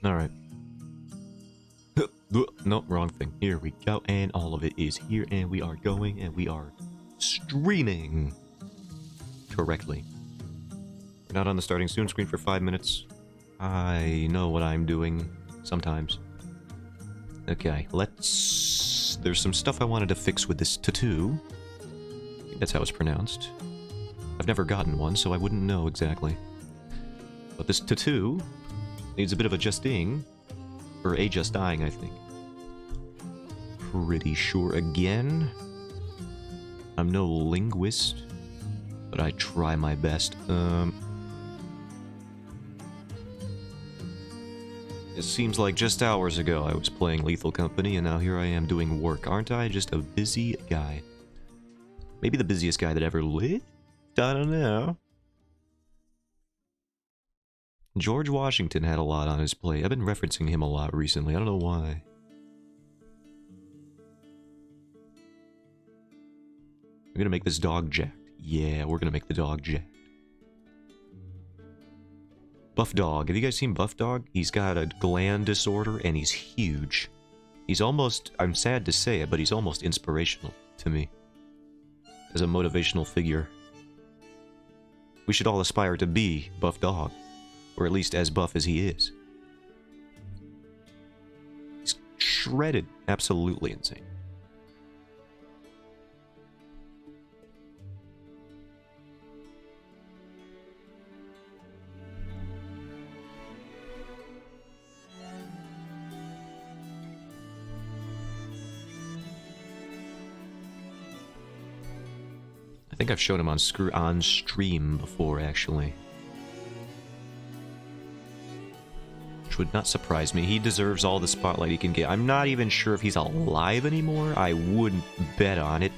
Alright. No, wrong thing. Here we go, and all of it is here, and we are going, and we are streaming correctly. We're not on the starting soon screen for 5 minutes. I know what I'm doing sometimes. Okay, let's... There's some stuff I wanted to fix with this tattoo. I think that's how it's pronounced. I've never gotten one, so I wouldn't know exactly. But this tattoo needs a bit of adjusting. Or adjusting, I think. Pretty sure again. I'm no linguist, but I try my best. It seems like just hours ago I was playing Lethal Company, and now here I am doing work. Aren't I just a busy guy? Maybe the busiest guy that ever lived? I don't know. George Washington had a lot on his plate. I've been referencing him a lot recently. I don't know why. We're gonna make this dog jacked. Yeah, we're gonna make the dog jacked. Buff Dog. Have you guys seen Buff Dog? He's got a gland disorder and he's huge. He's almost, I'm sad to say it, but he's almost inspirational to me. As a motivational figure. We should all aspire to be Buff Dog. Or at least as buff as he is. He's shredded. Absolutely insane. I think I've shown him on stream before, actually. Would not surprise me. He deserves all the spotlight he can get. I'm not even sure if he's alive anymore. I wouldn't bet on it.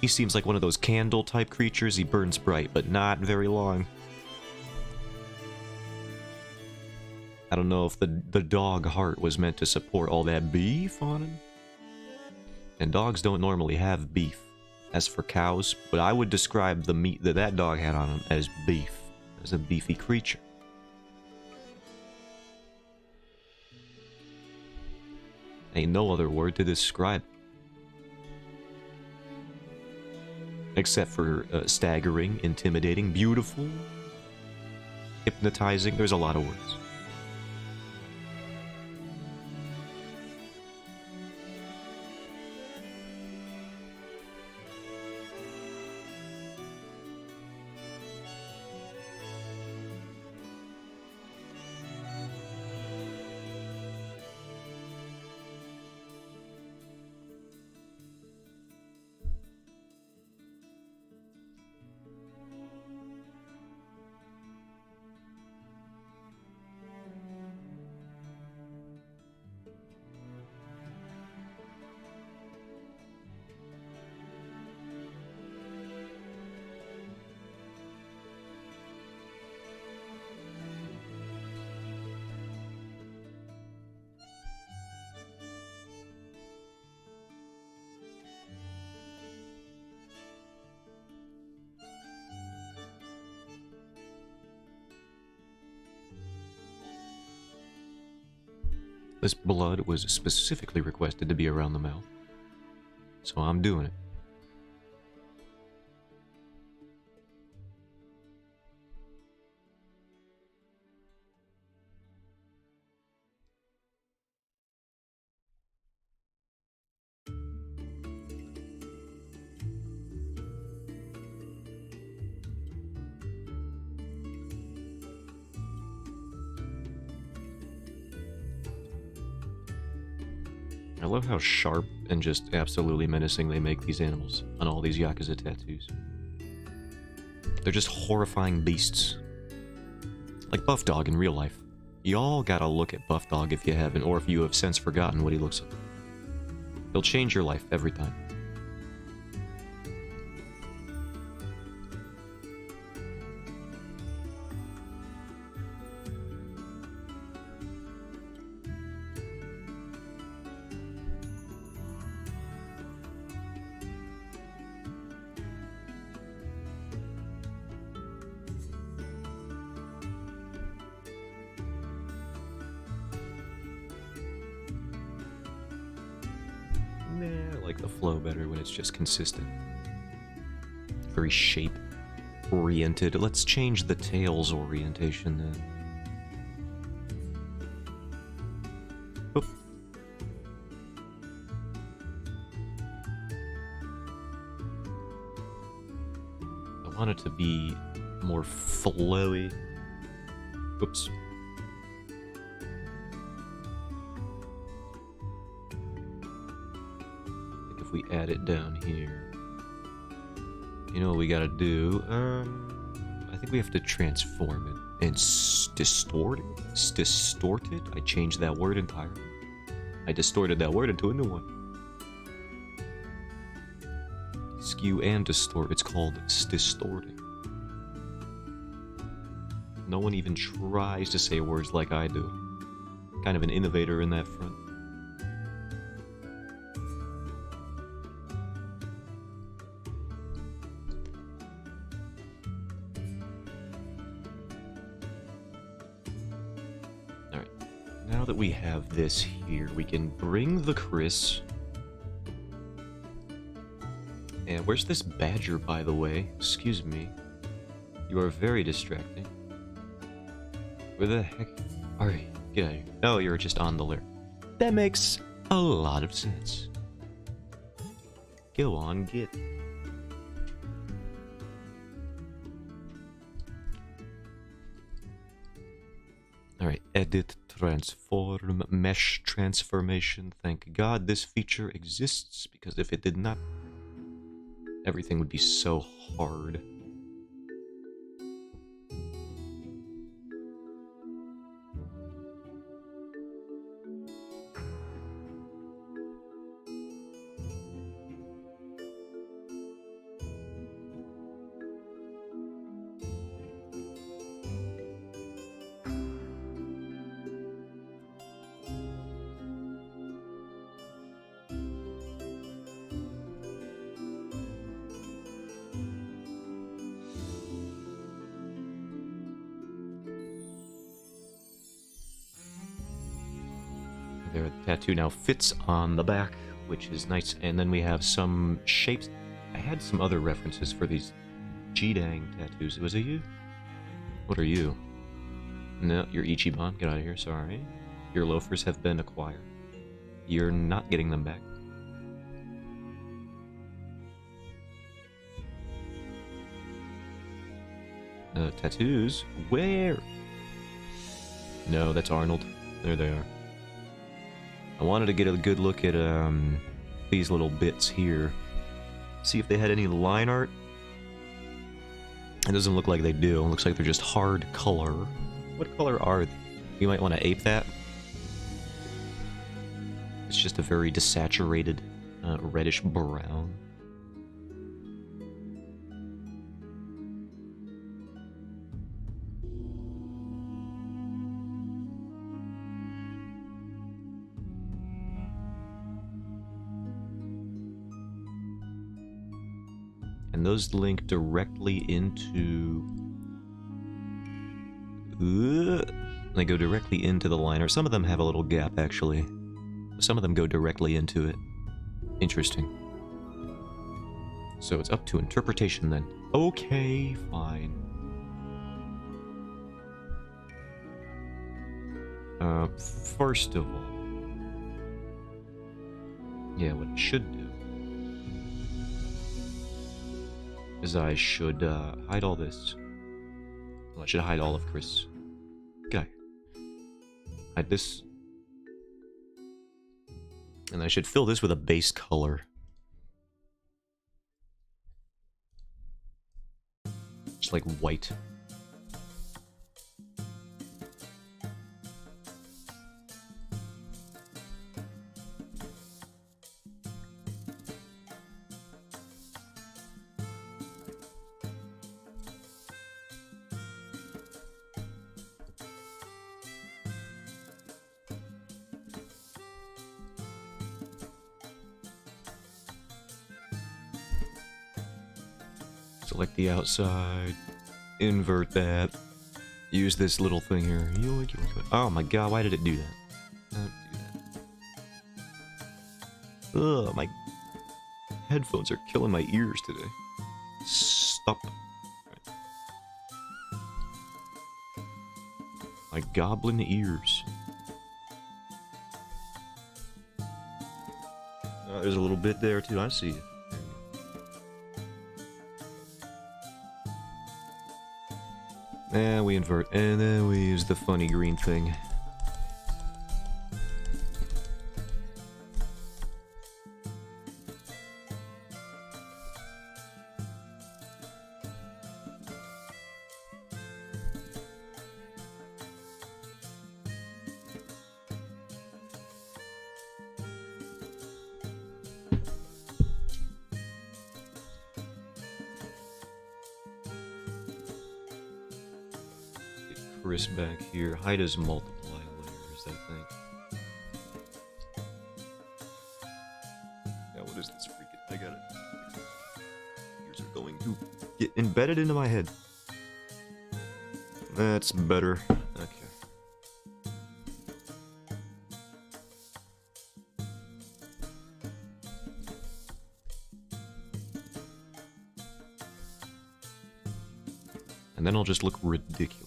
He seems like one of those candle type creatures. He burns bright, but not very long. I don't know if the dog heart was meant to support all that beef on him. And dogs don't normally have beef. As for cows, but I would describe the meat that dog had on him as beef. As a beefy creature. Ain't no other word to describe. Except for staggering, intimidating, beautiful, hypnotizing. There's a lot of words. This blood was specifically requested to be around the mouth. So I'm doing it. I love how sharp and just absolutely menacing they make these animals on all these Yakuza tattoos. They're just horrifying beasts. Like Buff Dog in real life. Y'all gotta look at Buff Dog if you haven't, or if you have since forgotten what he looks like. He'll change your life every time. I like the flow better when it's just consistent. Very shape-oriented. Let's change the tail's orientation then. Oop. I want it to be more flowy. Oops. I think if we add it down here, you know what we gotta do? I think we have to transform it and distort it. Distort it? I changed that word entirely. I distorted that word into a new one. Skew and distort. It's called distorting. No one even tries to say words like I do. Kind of an innovator in that front. Alright. Now that we have this here, we can bring the Chris. And where's this badger, by the way? Excuse me. You are very distracting. Where the heck are you? Get out of here. Oh, you're just on the lair. That makes a lot of sense. Go on, get. Alright, edit, transform, mesh transformation. Thank God this feature exists, because if it did not, everything would be so hard. The tattoo now fits on the back, which is nice. And then we have some shapes. I had some other references for these G-dang tattoos. Was it you? What are you? No, you're Ichiban. Get out of here. Sorry. Your loafers have been acquired. You're not getting them back. Tattoos? Where? No, that's Arnold. There they are. I wanted to get a good look at these little bits here. See if they had any line art. It doesn't look like they do. It looks like they're just hard color. What color are they? You might want to ape that. It's just a very desaturated reddish brown. And those link directly into... They go directly into the liner. Some of them have a little gap, actually. Some of them go directly into it. Interesting. So it's up to interpretation, then. Okay, fine. First of all... Yeah, what it should do is I should hide all this. Well, I should hide all of Chris. Get out of here. Hide this. And I should fill this with a base color. Just like white. Select the outside, invert that, use this little thing here. Yoink, yoink, yoink. Oh my god, why did it do that? Don't do Ugh, my headphones are killing my ears today. Stop. Right. My goblin ears. There's a little bit there too, I see you. And we invert, and then we use the funny green thing. Chris back here. Hide as multiply layers, I think. Yeah, what is this freaking? I got it. Ears are going to get embedded into my head. That's better. Okay. And then I'll just look ridiculous.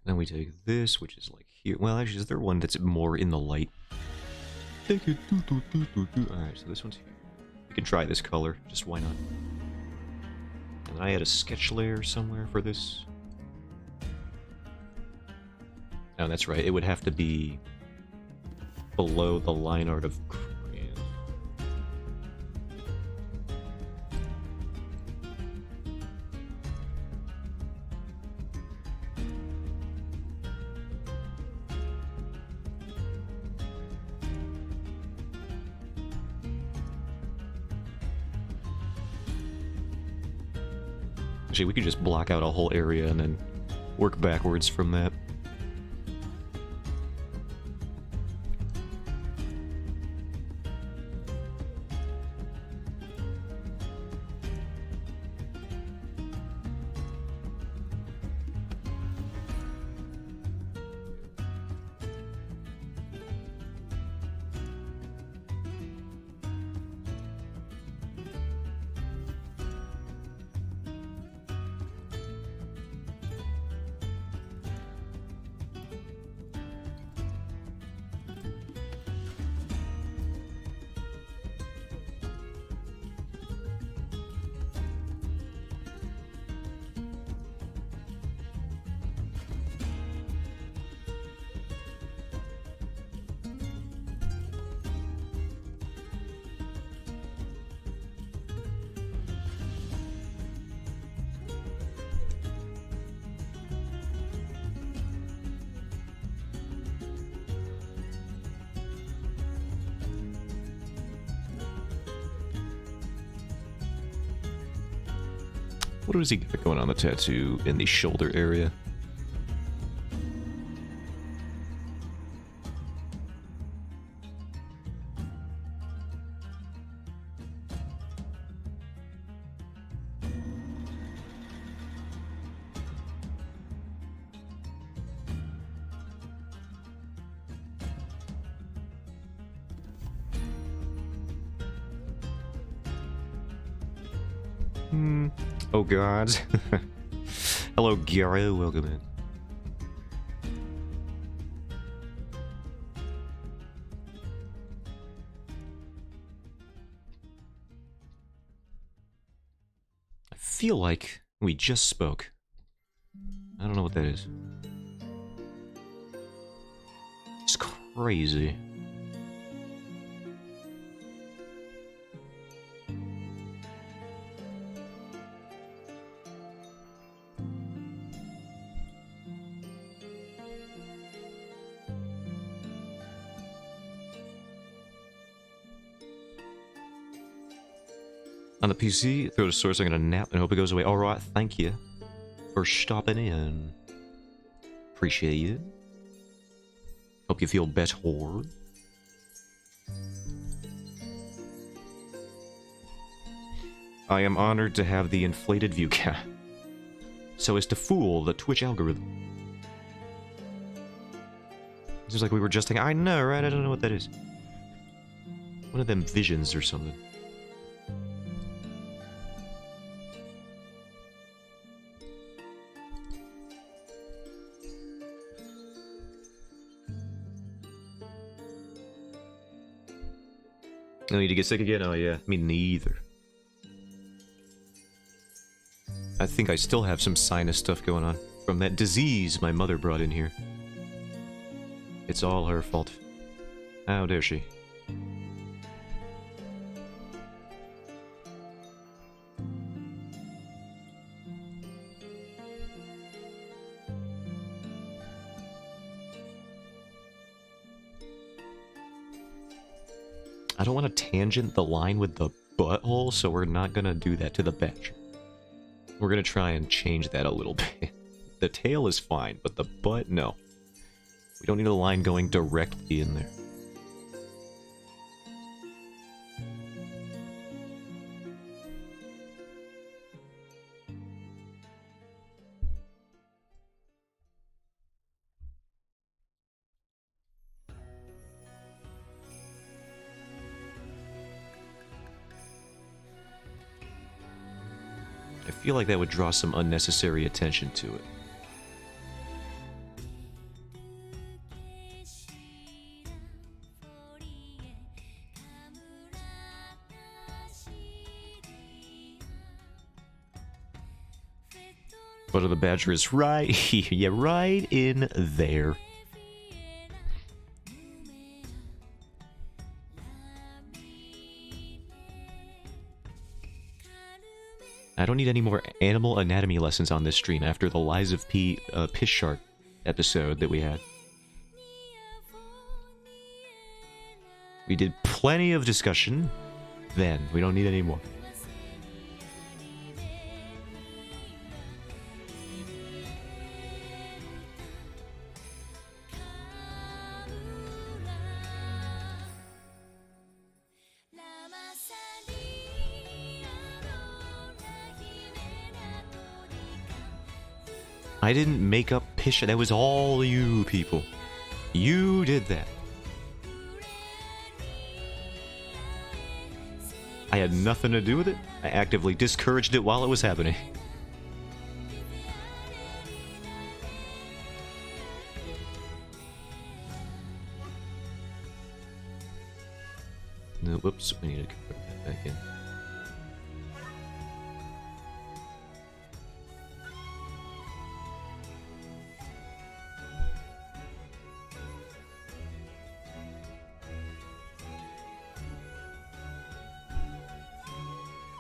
Then we take this, which is like here. Well, actually, is there one that's more in the light? Alright, so this one's here. We can try this color, just why not? And I had a sketch layer somewhere for this. Oh, that's right, it would have to be below the line art of crayon. Actually, we could just block out a whole area and then work backwards from that. What does he got going on the tattoo in the shoulder area? Oh god. Hello Gary, welcome in. I feel like we just spoke. I don't know what that is. It's crazy. On the PC, throw the source, I'm gonna nap and hope it goes away. Alright, thank you. for stopping in. Appreciate it. Hope you feel better. I am honored to have the inflated view cap, so as to fool the Twitch algorithm. Seems like we were just thinking, I know, right? I don't know what that is. One of them visions or something. Oh, you to get sick again? Oh yeah, me neither. I think I still have some sinus stuff going on from that disease my mother brought in here. It's all her fault. How dare she? I don't want to tangent the line with the butthole, so we're not gonna do that to the badger. We're gonna try and change that a little bit. The tail is fine, but the butt, no. We don't need a line going directly in there. I feel like that would draw some unnecessary attention to it. But the badger is right here, yeah, right in there. I don't need any more animal anatomy lessons on this stream after the Lies of Piss Shark episode that we had. We did plenty of discussion then. We don't need any more. I didn't make up Piss Shark. That was all you people. You did that. I had nothing to do with it. I actively discouraged it while it was happening. No, whoops, we need to put that back in.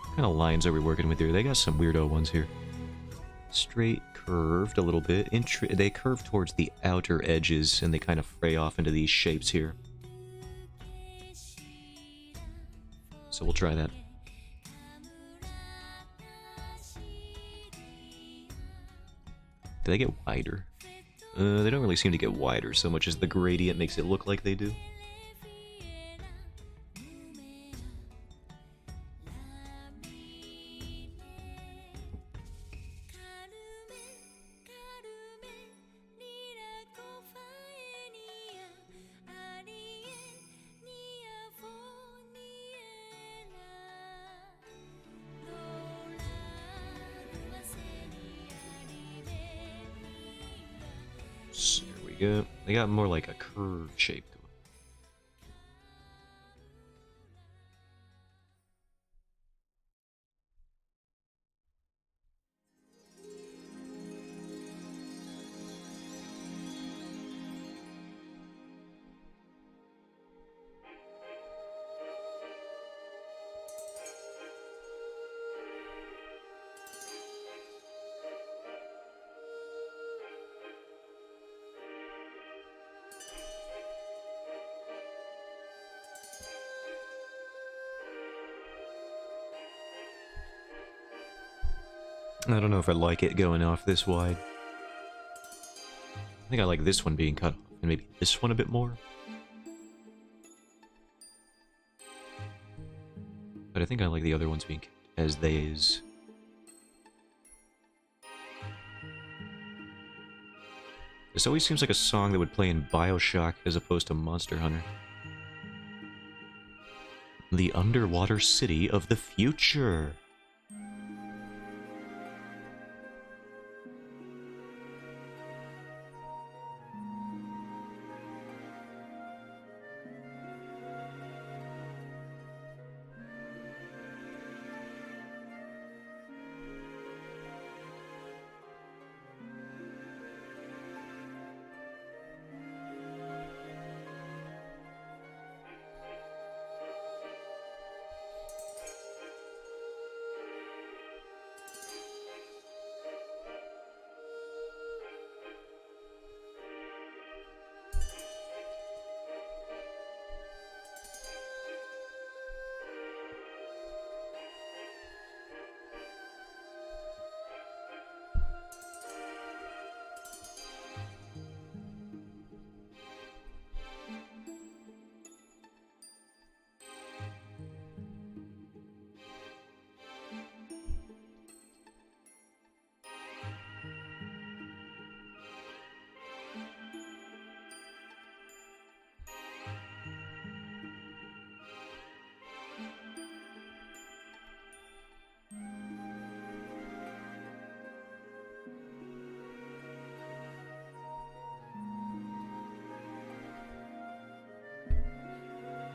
What kind of lines are we working with here? They got some weirdo ones here. Straight, curved a little bit. They curve towards the outer edges, and they kind of fray off into these shapes here. So we'll try that. Do they get wider? They don't really seem to get wider so much as the gradient makes it look like they do. They got more like a curved shape to it. I don't know if I like it going off this wide. I think I like this one being cut off, and maybe this one a bit more. But I think I like the other ones being kept as they is. This always seems like a song that would play in BioShock as opposed to Monster Hunter. The underwater city of the future.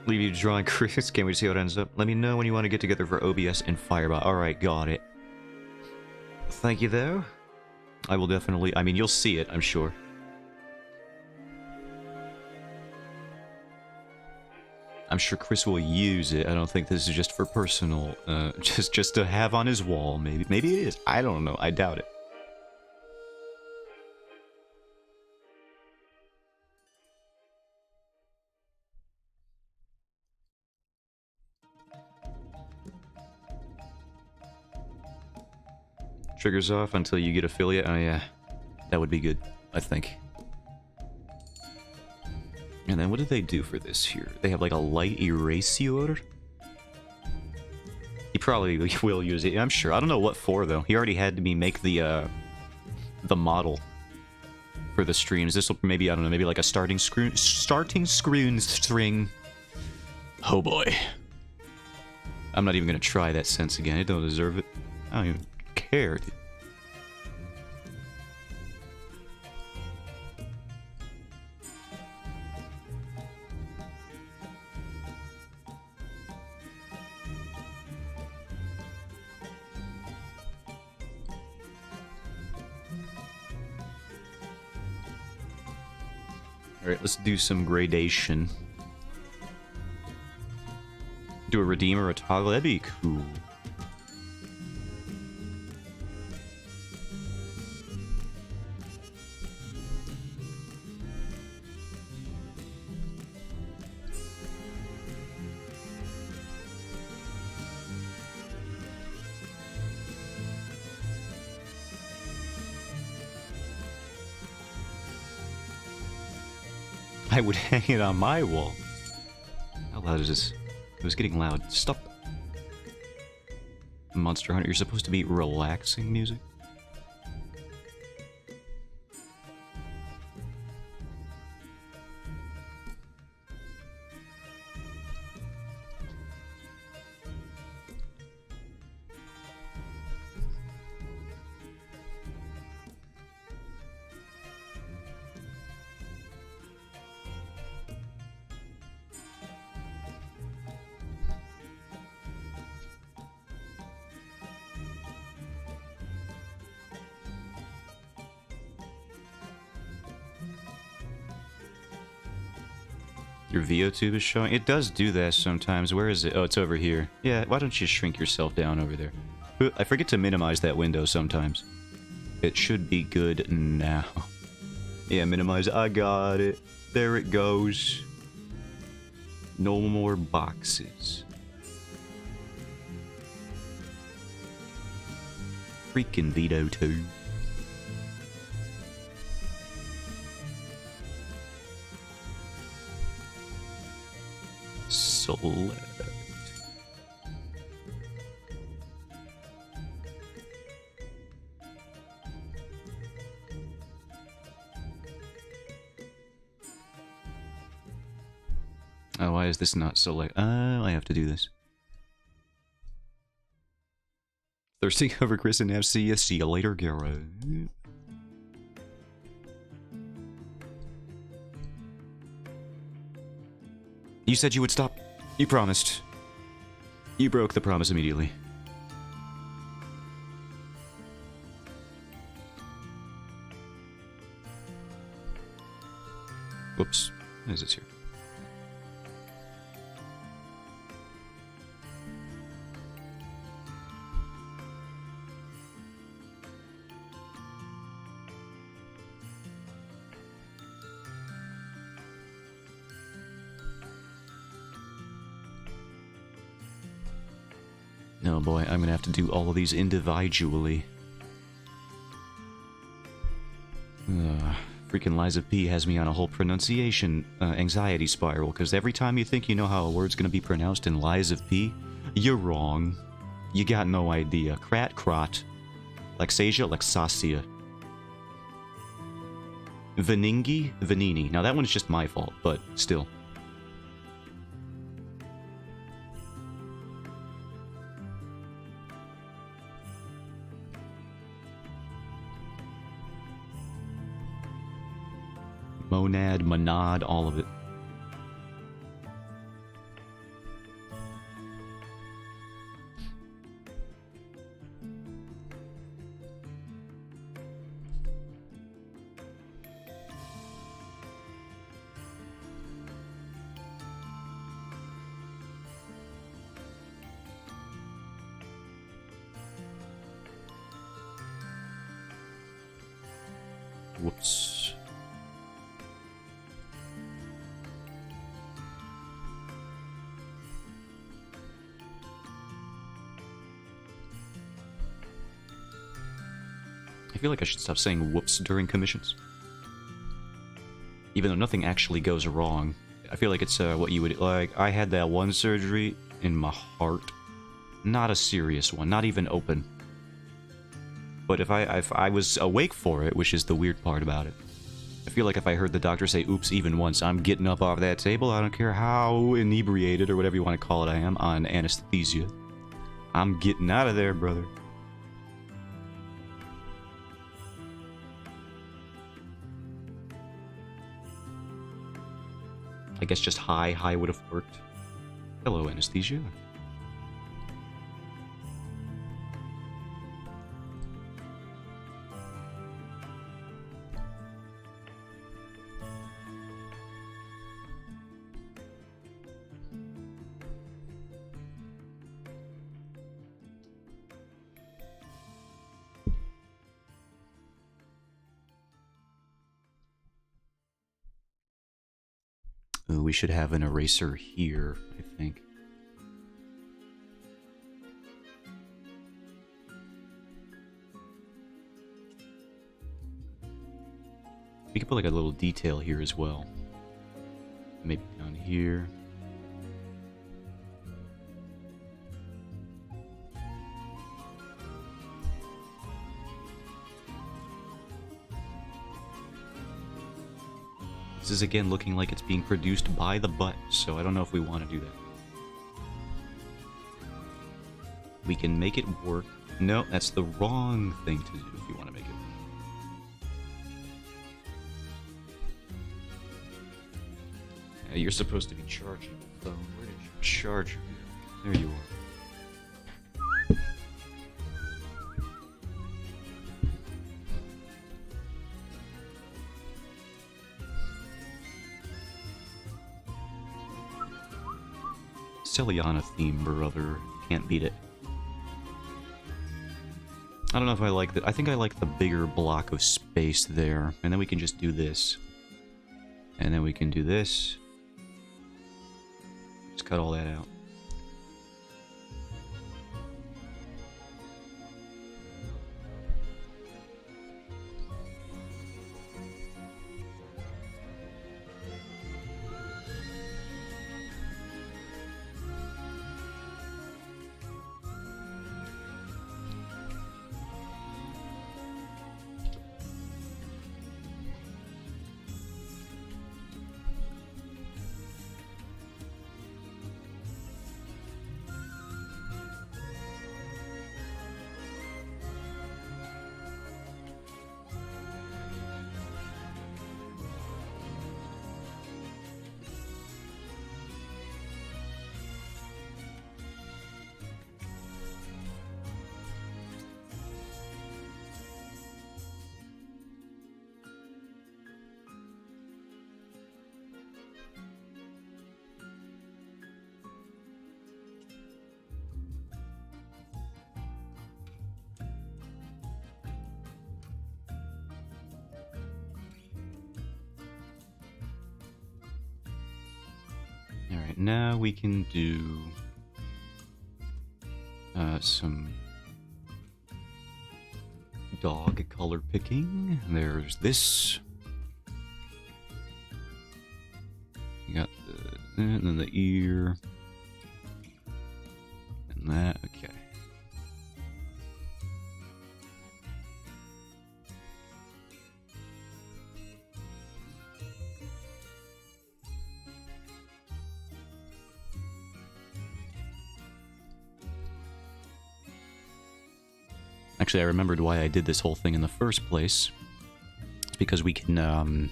Leave you drawing, Chris. Can't wait to see how it ends up. Let me know when you want to get together for OBS and Fireball. Alright, got it. Thank you, though. I will definitely... I mean, you'll see it, I'm sure. I'm sure Chris will use it. I don't think this is just for personal... just to have on his wall, maybe. Maybe it is. I don't know. I doubt it. Triggers off until you get affiliate. Oh yeah, that would be good, I think. And then what do they do for this here? They have like a light erasure? He probably will use it, I'm sure. I don't know what for though. He already had me make the model for the streams. This will maybe, I don't know, maybe like a starting screen string. Oh boy. I'm not even gonna try that sense again. I don't deserve it. I don't even care, dude. Alright, let's do some gradation. Do a redeem or a toggle, that'd be cool. I would hang it on my wall. How loud is this? It was getting loud. Stop. Monster Hunter, you're supposed to be relaxing music? Your VOTube is showing? It does do that sometimes. Where is it? Oh, it's over here. Yeah, why don't you shrink yourself down over there? I forget to minimize that window sometimes. It should be good now. Yeah, minimize. I got it. There it goes. No more boxes. Freaking veto too. Select. Oh, why is this not select? Oh, I have to do this. Thirsty over Chris and FC. See you later, Garo. You said you would stop. You promised. You broke the promise immediately. Whoops. What is this here? Oh boy, I'm gonna have to do all of these individually. Freaking Liza P has me on a whole pronunciation anxiety spiral, because every time you think you know how a word's gonna be pronounced in Liza P, you're wrong. You got no idea. Crat, crot. Lexasia, Lexasia. Veningi, Venini. Now that one's just my fault, but still. Monad, monad, all of it. Whoops. I feel like I should stop saying whoops during commissions. Even though nothing actually goes wrong. I feel like it's what you would... Like, I had that one surgery in my heart. Not a serious one, not even open. But if I was awake for it, which is the weird part about it, I feel like if I heard the doctor say oops even once, I'm getting up off that table. I don't care how inebriated or whatever you want to call it I am on anesthesia. I'm getting out of there, brother. I guess just high would have worked. Hello, anesthesia. Ooh, we should have an eraser here, I think. We could put like a little detail here as well. Maybe down here. This is again looking like it's being produced by the butt, so I don't know if we want to do that. We can make it work. No, that's the wrong thing to do if you want to make it work. You're supposed to be charging the phone. Where did your charger go? There you are. Celiana theme, brother. Can't beat it. I don't know if I like that. I think I like the bigger block of space there. And then we can just do this. And then we can do this. Just cut all that out. Alright, now we can do some dog color picking. There's this. You got the, and then the ear. And that, okay. Actually, I remembered why I did this whole thing in the first place. It's because we can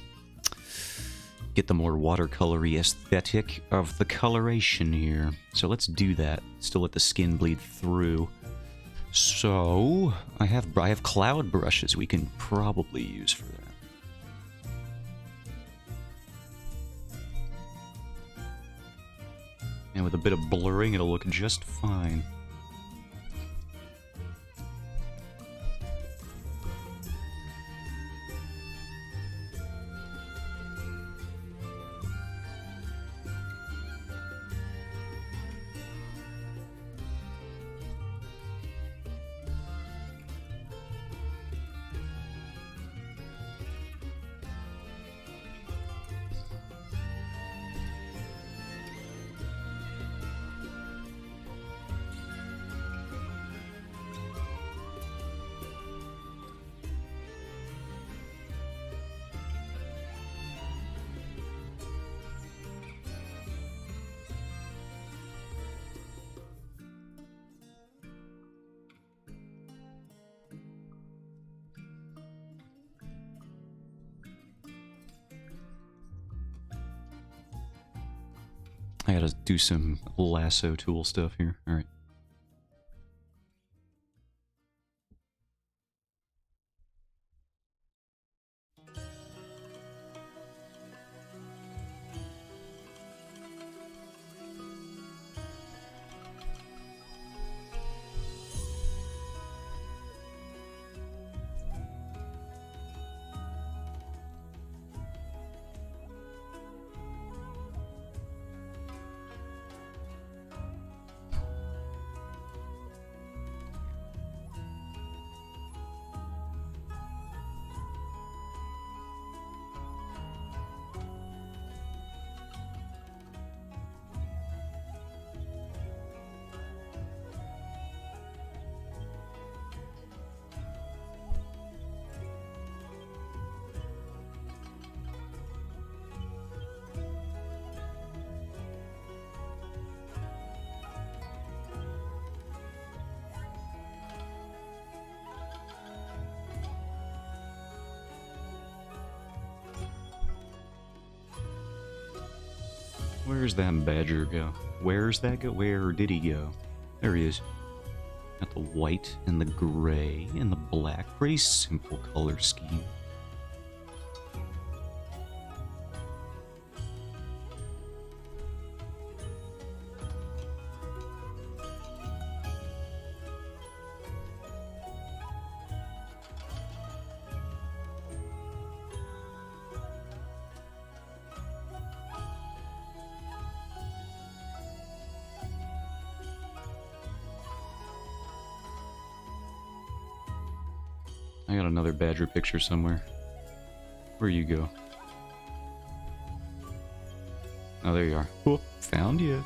get the more watercolory aesthetic of the coloration here. So let's do that. Still let the skin bleed through. So I have cloud brushes we can probably use for that. And with a bit of blurring, it'll look just fine. I gotta do some lasso tool stuff here. Alright. Where's that badger go? Where's that go? Where did he go? There he is. Got the white and the gray and the black. Pretty simple color scheme. I got another badger picture somewhere. Where you go? Oh, there you are. Whoop, found you.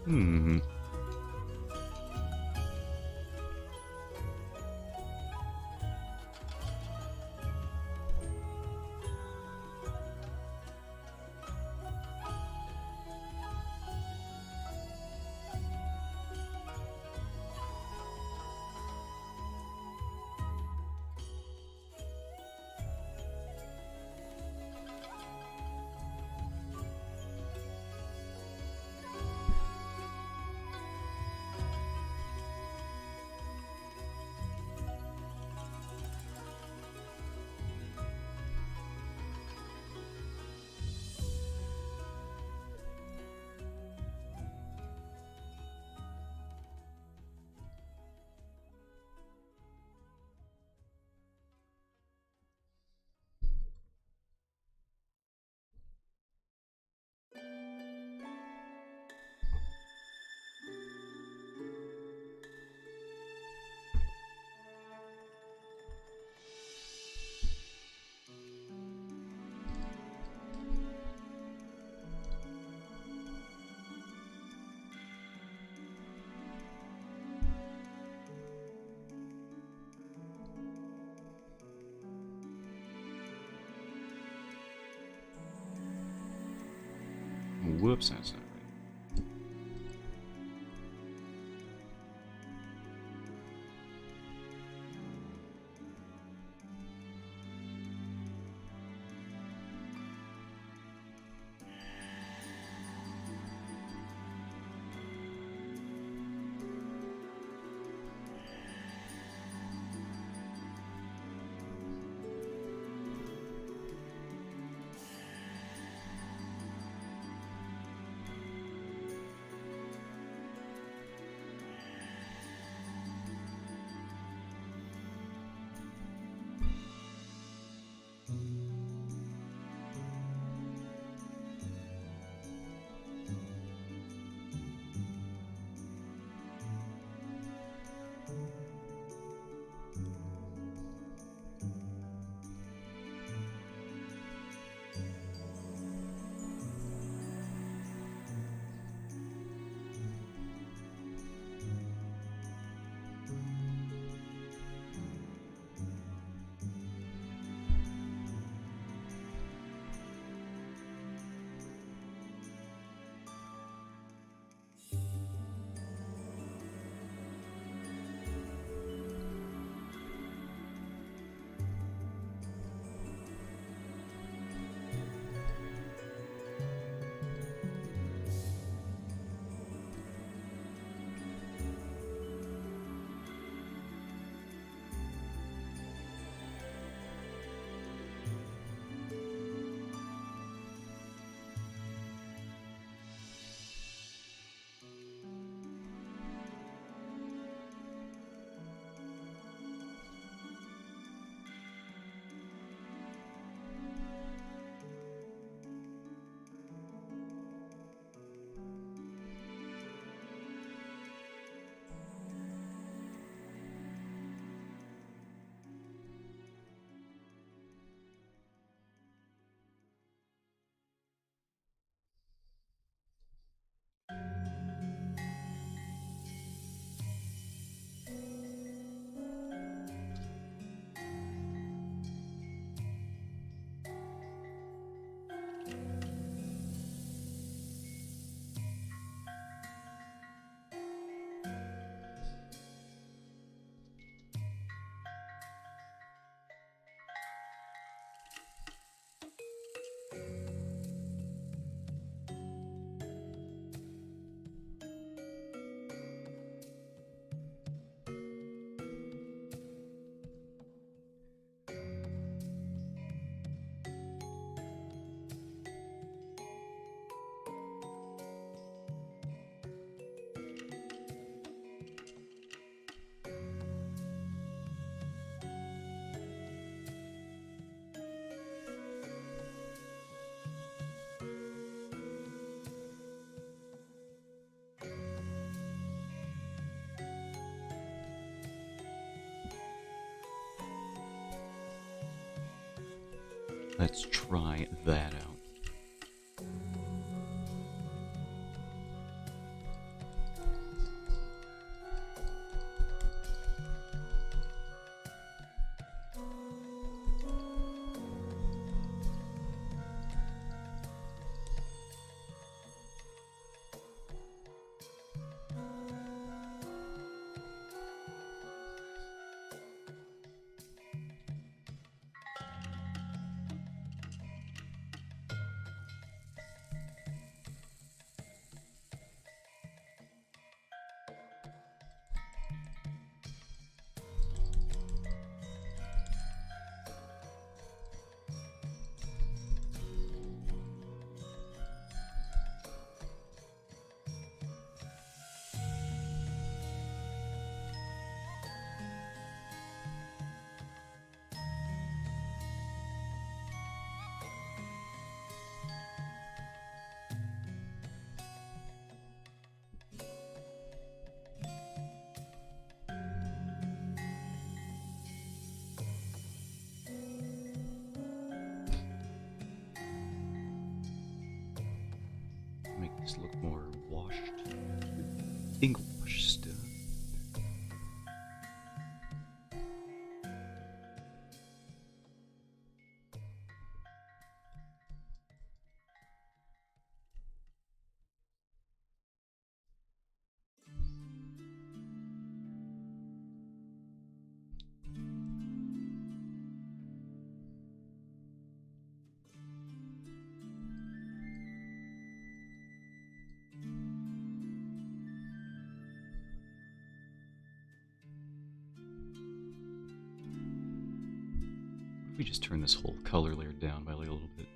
Hmm. Whoops, that's not right. Let's try that out. Just look more washed. Ink wash stuff. We just turn this whole color layer down by like a little bit.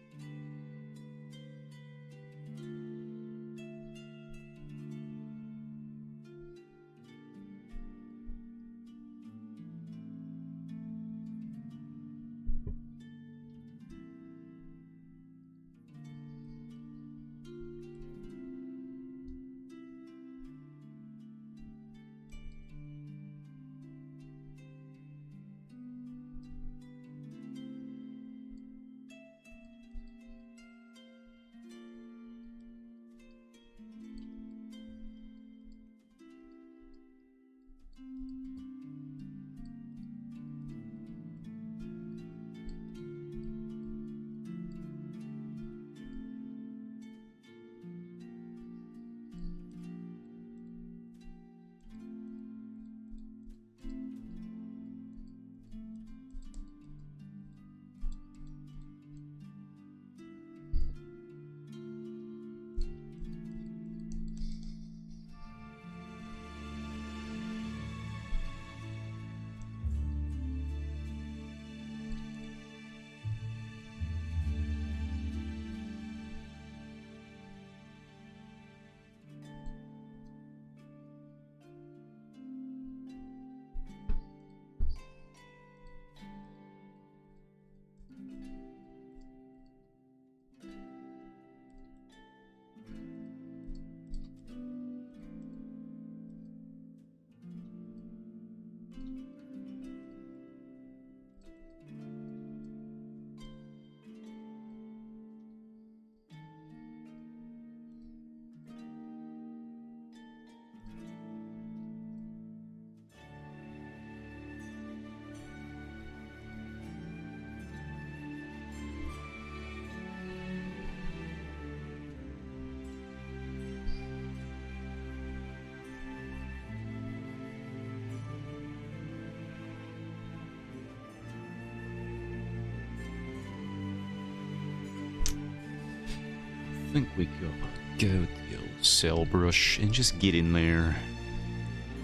I think we could go with the old cell brush and just get in there.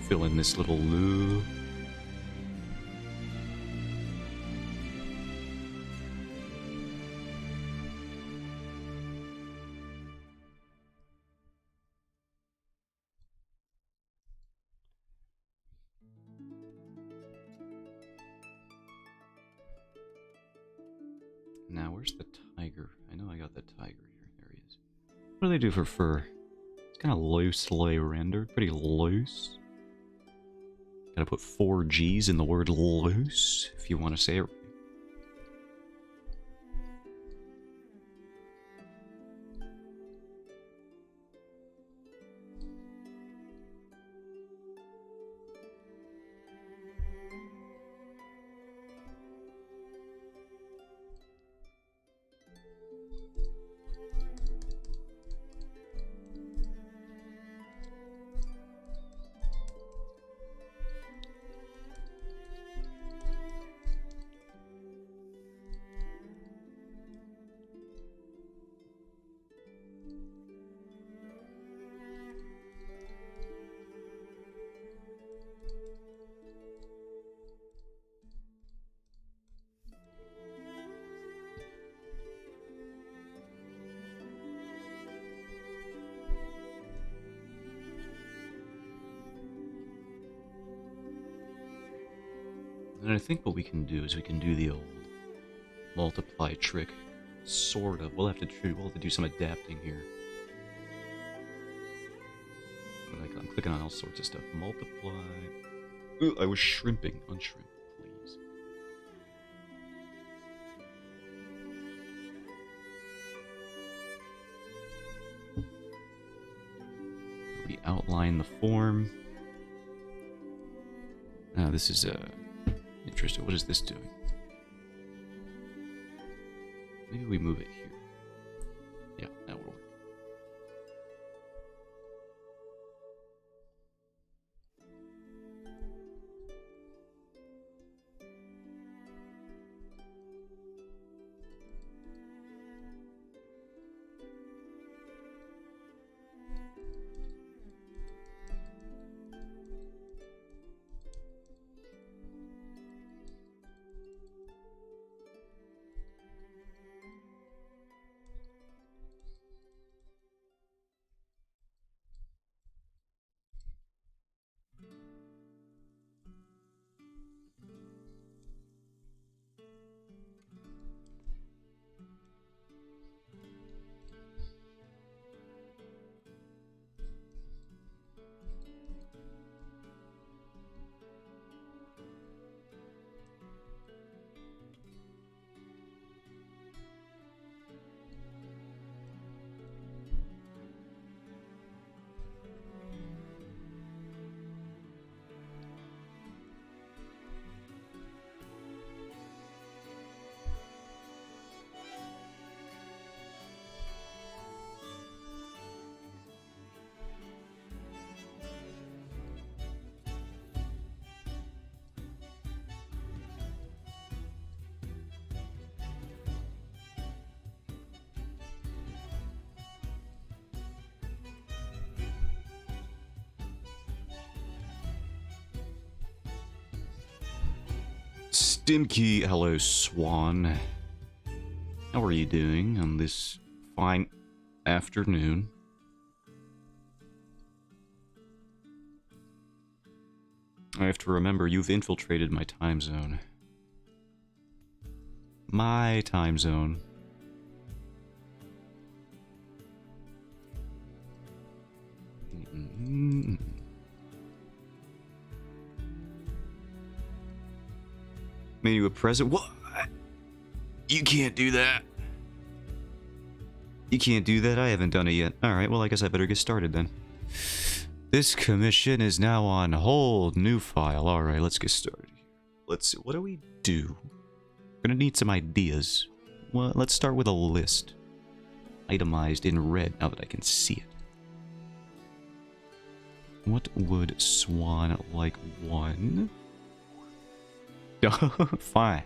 Fill in this little loop. Now, where's the tiger? I know I got the tiger here. There he is. What do they do for fur? It's kind of loosely rendered. Pretty loose. Gotta put 4 G's in the word loose if you want to say it. And I think what we can do is we can do the old multiply trick, sort of. We'll have to do some adapting here. Like I'm clicking on all sorts of stuff. Multiply. Ooh, I was shrimping. Unshrimp, please. outline the form. This is interesting. What is this doing? Maybe we move it here. Yeah, that will work. Stimkey, hello Swan. How are you doing on this fine afternoon? I have to remember you've infiltrated my time zone. My time zone. Made you a present? What? You can't do that. You can't do that? I haven't done it yet. Alright, well I guess I better get started then. This commission is now on hold. New file. Alright, let's get started. Let's see. What do we do? We're gonna need some ideas. Well, let's start with a list. Itemized in red now that I can see it. What would Swan like? One? Fine.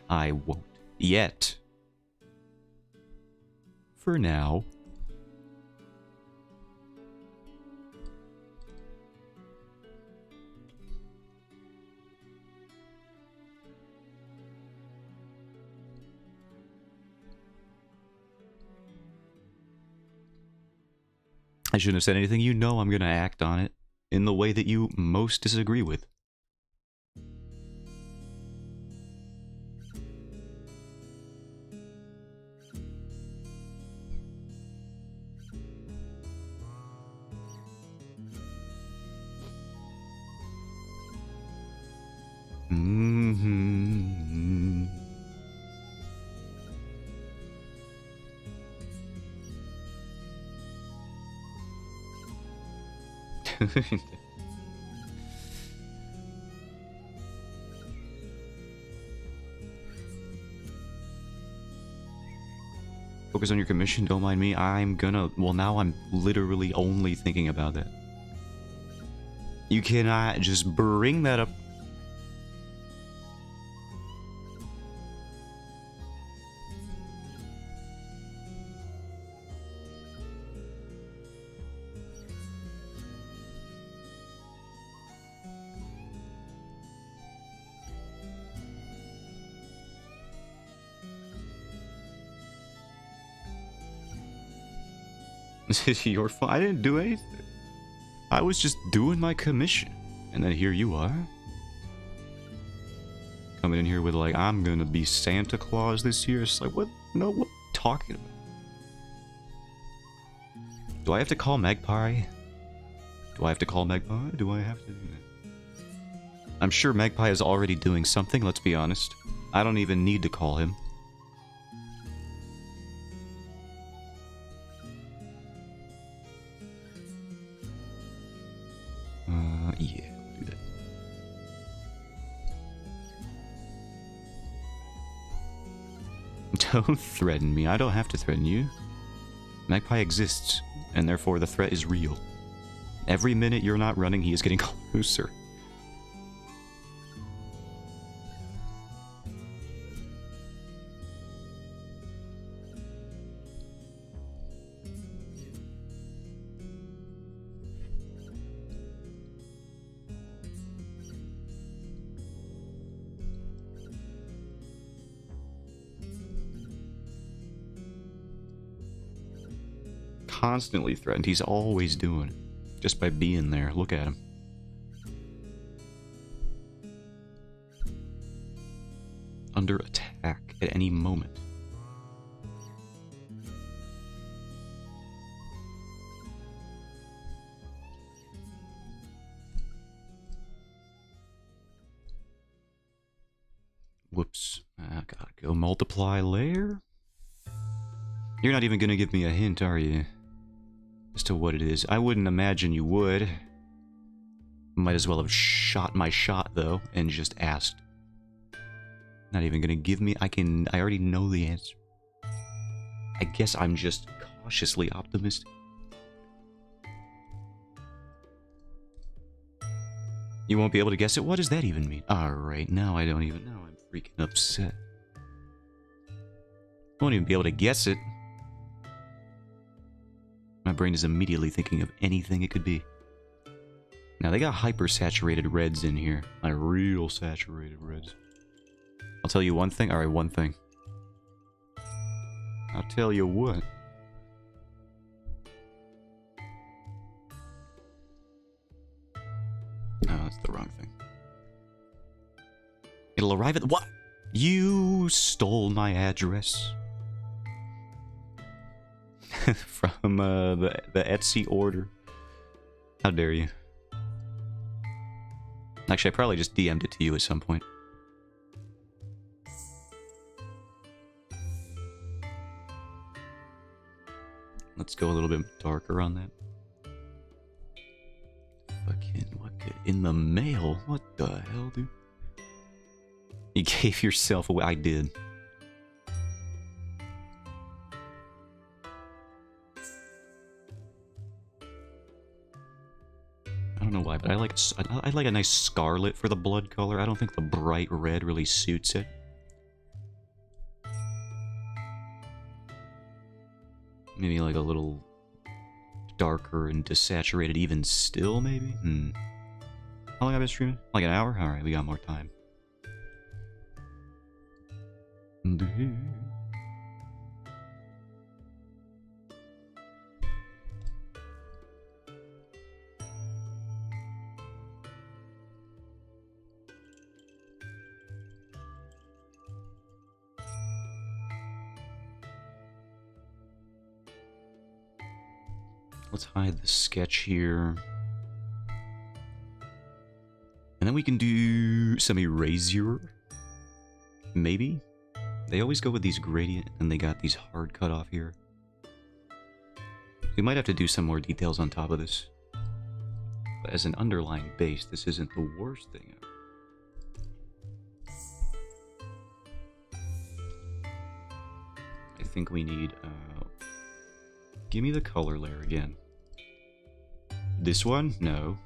I won't. Yet. For now. I shouldn't have said anything. You know I'm going to act on it in the way that you most disagree with. Focus on your commission, don't mind me. I'm gonna... Well, now I'm literally only thinking about that. You cannot just bring that up. Your fault. I didn't do anything. I was just doing my commission. And then here you are. Coming in here with like, I'm gonna be Santa Claus this year. It's like, what? No, what are you talking about? Do I have to call Magpie? Do I have to call Magpie? Do I have to do that? I'm sure Magpie is already doing something, let's be honest. I don't even need to call him. Yeah, we'll do that. Don't threaten me. I don't have to threaten you. Magpie exists, and therefore the threat is real. Every minute you're not running, he is getting closer. Constantly threatened. He's always doing it. Just by being there. Look at him. Under attack at any moment. Whoops. I gotta go multiply layer. You're not even gonna give me a hint, are you? As to what it is. I wouldn't imagine you would. Might as well have shot my shot, though, and just asked. Not even gonna give me... I already know the answer. I guess I'm just cautiously optimistic. You won't be able to guess it? What does that even mean? Alright, now I don't even know. I'm freaking upset. Won't even be able to guess it. My brain is immediately thinking of anything it could be. Now, they got hyper-saturated reds in here. Like, real saturated reds. I'll tell you one thing. Alright, one thing. I'll tell you what. Oh, that's the wrong thing. It'll arrive at... What? You stole my address. From the Etsy order. How dare you? Actually, I probably just DM'd it to you at some point. Let's go a little bit darker on that. Fucking what could... In the mail? What the hell, dude? You gave yourself away. I did. I don't know why, but I like a nice scarlet for the blood color. I don't think the bright red really suits it. Maybe like a little darker and desaturated even still, maybe? How long have I been streaming? Like an hour? Alright, we got more time. Let's hide the sketch here. And then we can do some erasure. Maybe? They always go with these gradient, and they got these hard cut off here. We might have to do some more details on top of this. But as an underlying base, this isn't the worst thing ever. I think we need... give me the color layer again. This one? No.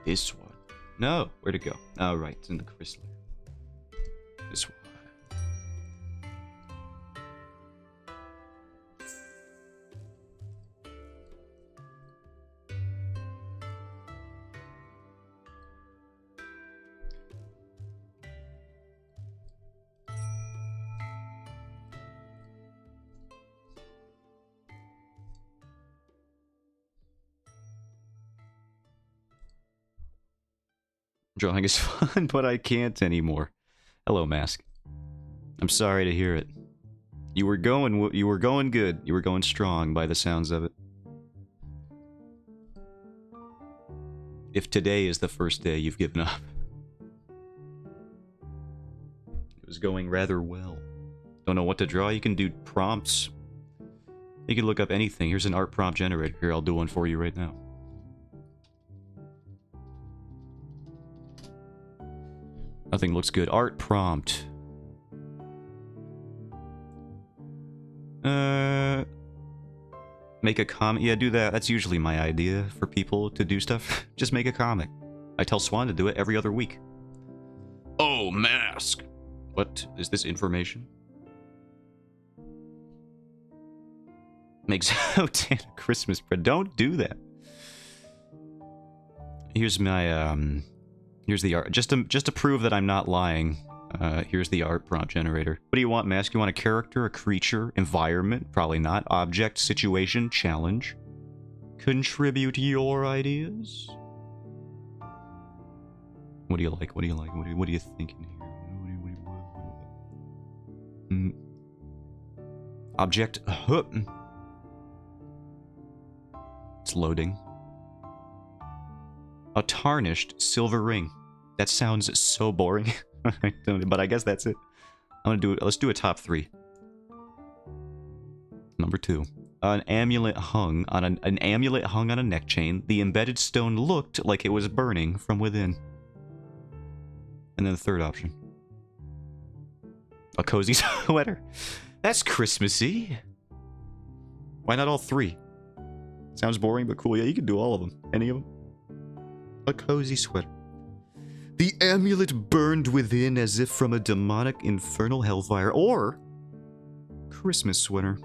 This one? No! Where'd it go? Oh, right. It's in the crystal layer. This one. Drawing is fun, but I can't anymore. Hello, Mask. I'm sorry to hear it. You were going good. You were going strong by the sounds of it. If today is the first day you've given up. It was going rather well. Don't know what to draw? You can do prompts. You can look up anything. Here's an art prompt generator. Here, I'll do one for you right now. Nothing looks good. Art prompt. Make a comic. Yeah, do that. That's usually my idea for people to do stuff. Just make a comic. I tell Swan to do it every other week. Oh, mask. What is this information? Makes Zotan a Christmas present. Don't do that. Here's my here's the art. Just to prove that I'm not lying. Here's the art prompt generator. What do you want, Mask? You want a character, a creature, environment? Probably not. Object, situation, challenge. Contribute your ideas. What do you like? What do you like? What are you thinking here? Object. It's loading. A tarnished silver ring. That sounds so boring. I don't, but I guess that's it. I'm gonna do it. Let's do a top 3. Number 2. An amulet hung on an amulet hung on a neck chain. The embedded stone looked like it was burning from within. And then the third option. A cozy sweater. That's Christmassy. Why not all 3? Sounds boring, but cool. Yeah, you can do all of them. Any of them. A cozy sweater. The amulet burned within as if from a demonic infernal hellfire. Or Christmas sweater.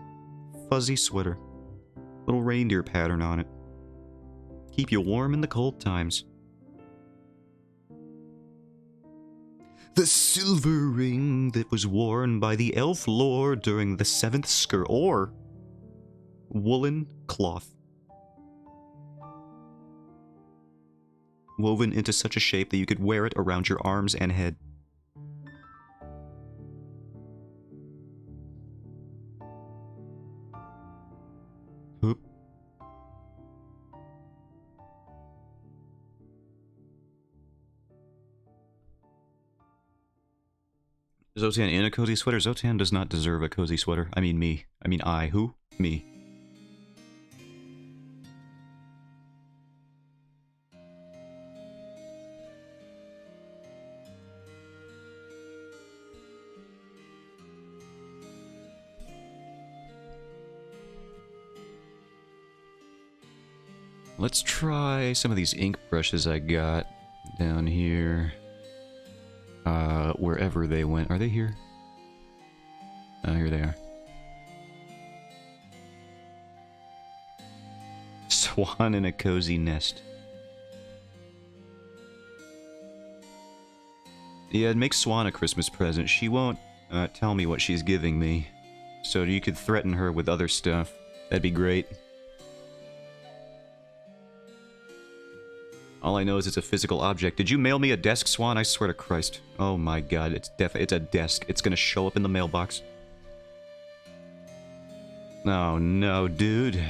Fuzzy sweater. Little reindeer pattern on it. Keep you warm in the cold times. The silver ring that was worn by the elf lord during the 7th skirt. Or woolen cloth. Woven into such a shape that you could wear it around your arms and head. Oop. Zotan in a cozy sweater? Zotan does not deserve a cozy sweater. I mean me. I mean I. Who? Me. Let's try some of these ink brushes I got down here. Wherever they went. Are they here? Oh, here they are. Swan in a cozy nest. Yeah, make Swan a Christmas present. She won't tell me what she's giving me. So you could threaten her with other stuff. That'd be great. All I know is it's a physical object. Did you mail me a desk, Swan? I swear to Christ. Oh my god, it's a desk. It's gonna show up in the mailbox. Oh no, dude.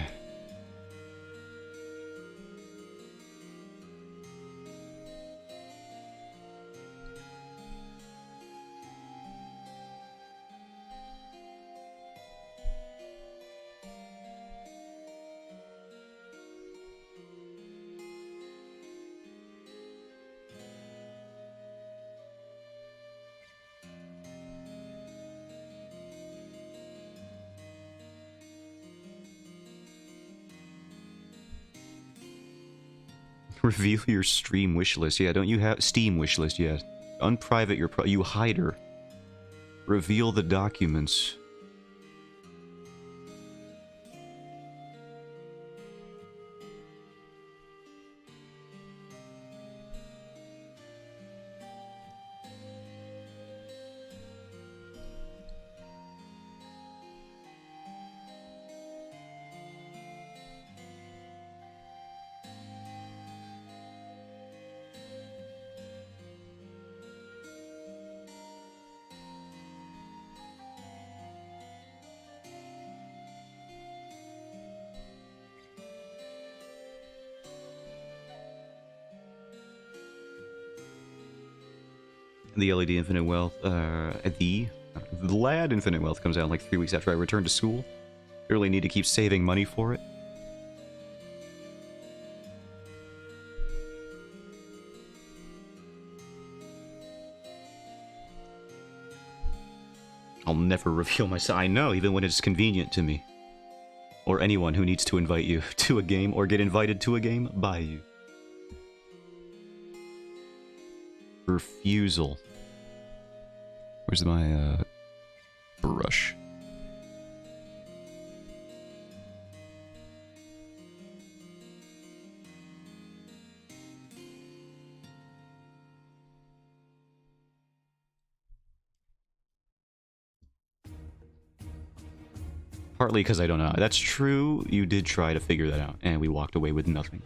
Reveal your stream wishlist. Yeah, don't you have Steam wishlist yet? Unprivate your you hider. Reveal the documents. The LED Infinite Wealth, the Lad Infinite Wealth comes out like 3 weeks after I return to school. I really need to keep saving money for it. I'll never reveal myself. I know, even when it's convenient to me. Or anyone who needs to invite you to a game or get invited to a game by you. Refusal. Where's my, brush? Partly because I don't know. That's true, you did try to figure that out, and we walked away with nothing.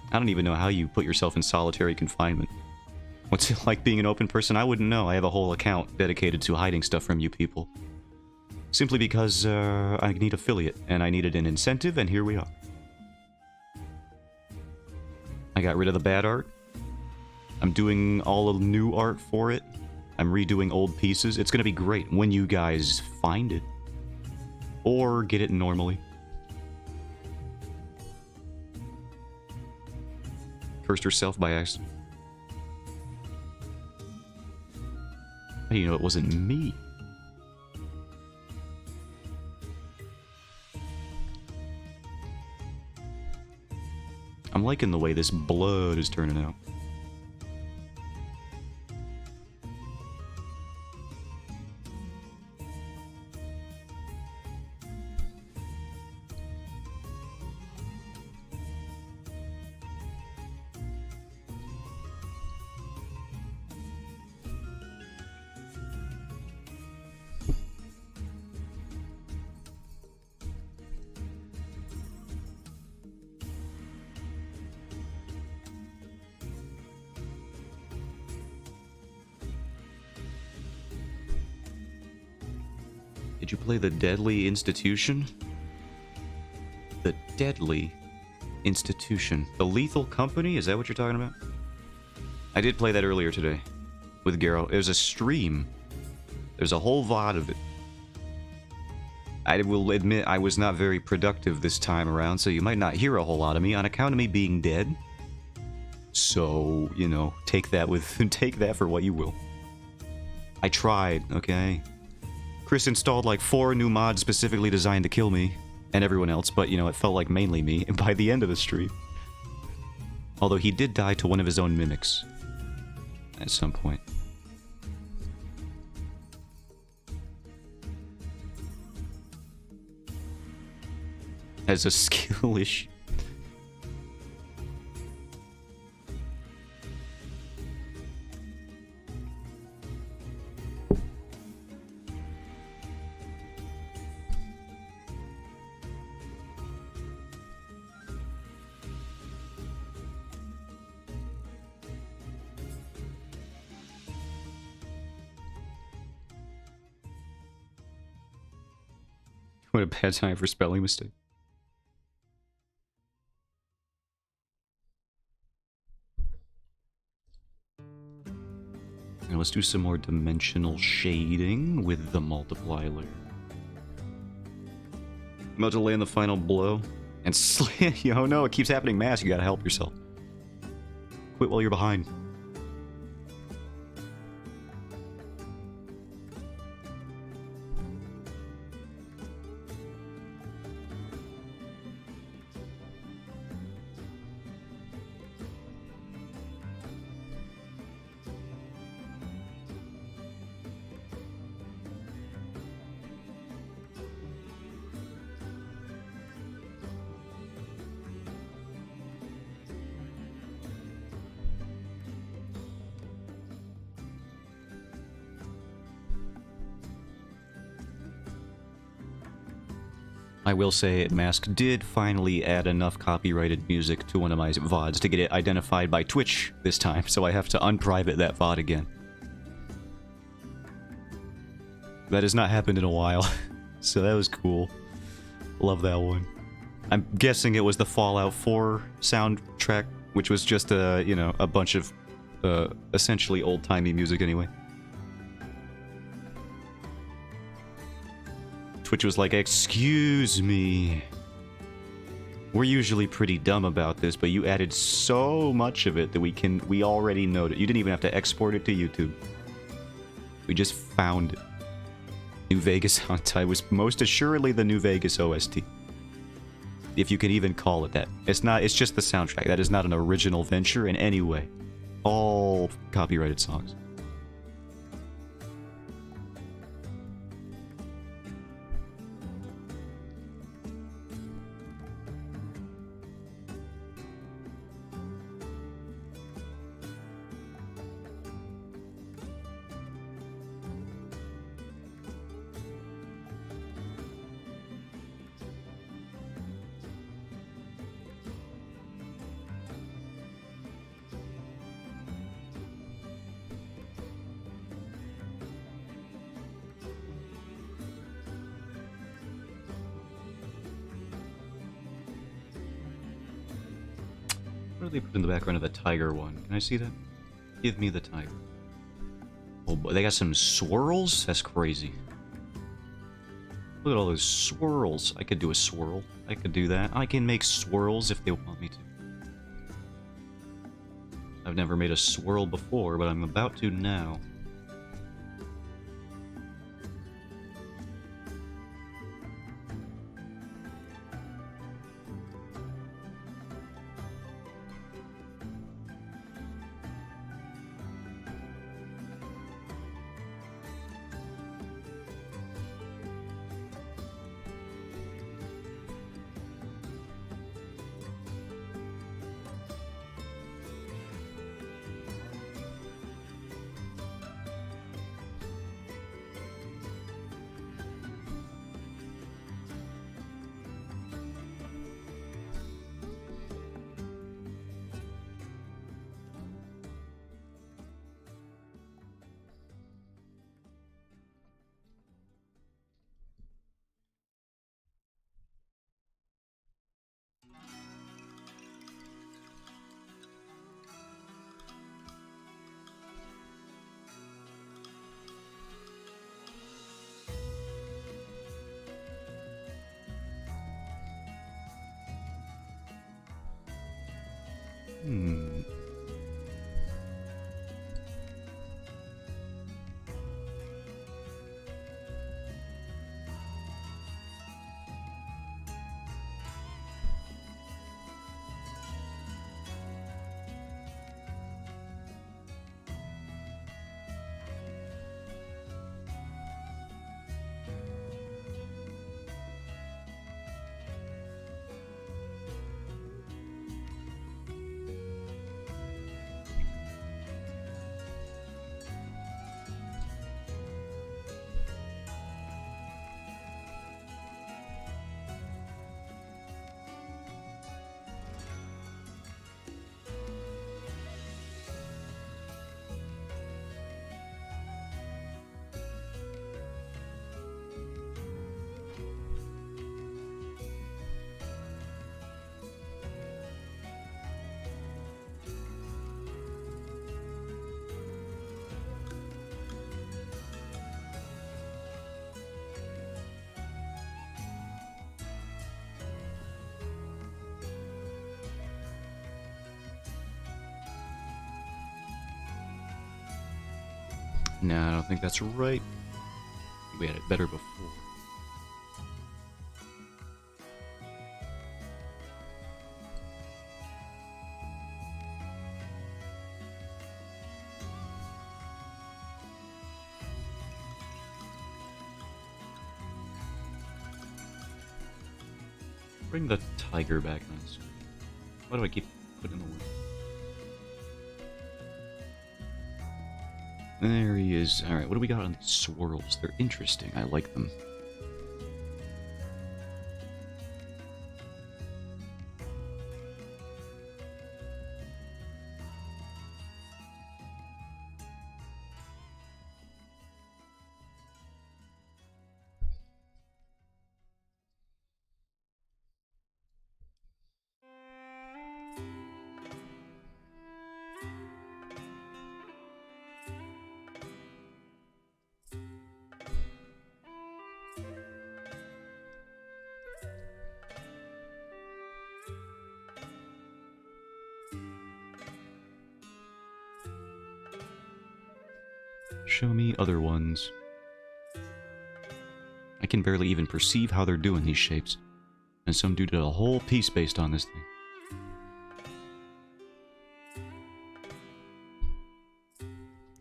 I don't even know how you put yourself in solitary confinement. What's it like being an open person? I wouldn't know. I have a whole account dedicated to hiding stuff from you people. Simply because I need affiliate, and I needed an incentive, and here we are. I got rid of the bad art. I'm doing all of new art for it. I'm redoing old pieces. It's gonna be great when you guys find it. Or get it normally. Cursed herself by accident. How do you know it wasn't me? I'm liking the way this blood is turning out. Did you play the Deadly Institution? The Deadly Institution. The Lethal Company? Is that what you're talking about? I did play that earlier today with Garo. It was a stream. There's a whole VOD of it. I will admit I was not very productive this time around, so you might not hear a whole lot of me on account of me being dead. So, you know, take that for what you will. I tried, okay? Chris installed like 4 new mods specifically designed to kill me and everyone else, but you know, it felt like mainly me by the end of the stream. Although he did die to one of his own mimics at some point. As a skill issue. What a bad time for spelling mistake. Now let's do some more dimensional shading with the multiply layer. I'm about to land the final blow and oh no, it keeps happening mass, you gotta help yourself. Quit while you're behind. I will say, Mask did finally add enough copyrighted music to one of my VODs to get it identified by Twitch this time, so I have to unprivate that VOD again. That has not happened in a while, so that was cool. Love that one. I'm guessing it was the Fallout 4 soundtrack, which was just a, you know, a bunch of essentially old-timey music anyway. Twitch was like, excuse me. We're usually pretty dumb about this, but you added so much of it that we already know it. You didn't even have to export it to YouTube. We just found it. New Vegas Hentai was most assuredly the New Vegas OST. If you can even call it that. It's just the soundtrack. That is not an original venture in any way. All copyrighted songs. What do they put in the background of the tiger one? Can I see that? Give me the tiger. Oh boy, they got some swirls? That's crazy. Look at all those swirls. I could do a swirl. I could do that. I can make swirls if they want me to. I've never made a swirl before, but I'm about to now. No, I don't think that's right. We had it better before. Bring the tiger back on screen. Why do I keep putting the word? There he is. Alright, what do we got on these swirls? They're interesting. I like them. Show me other ones. I can barely even perceive how they're doing these shapes. And some dude did a whole piece based on this thing.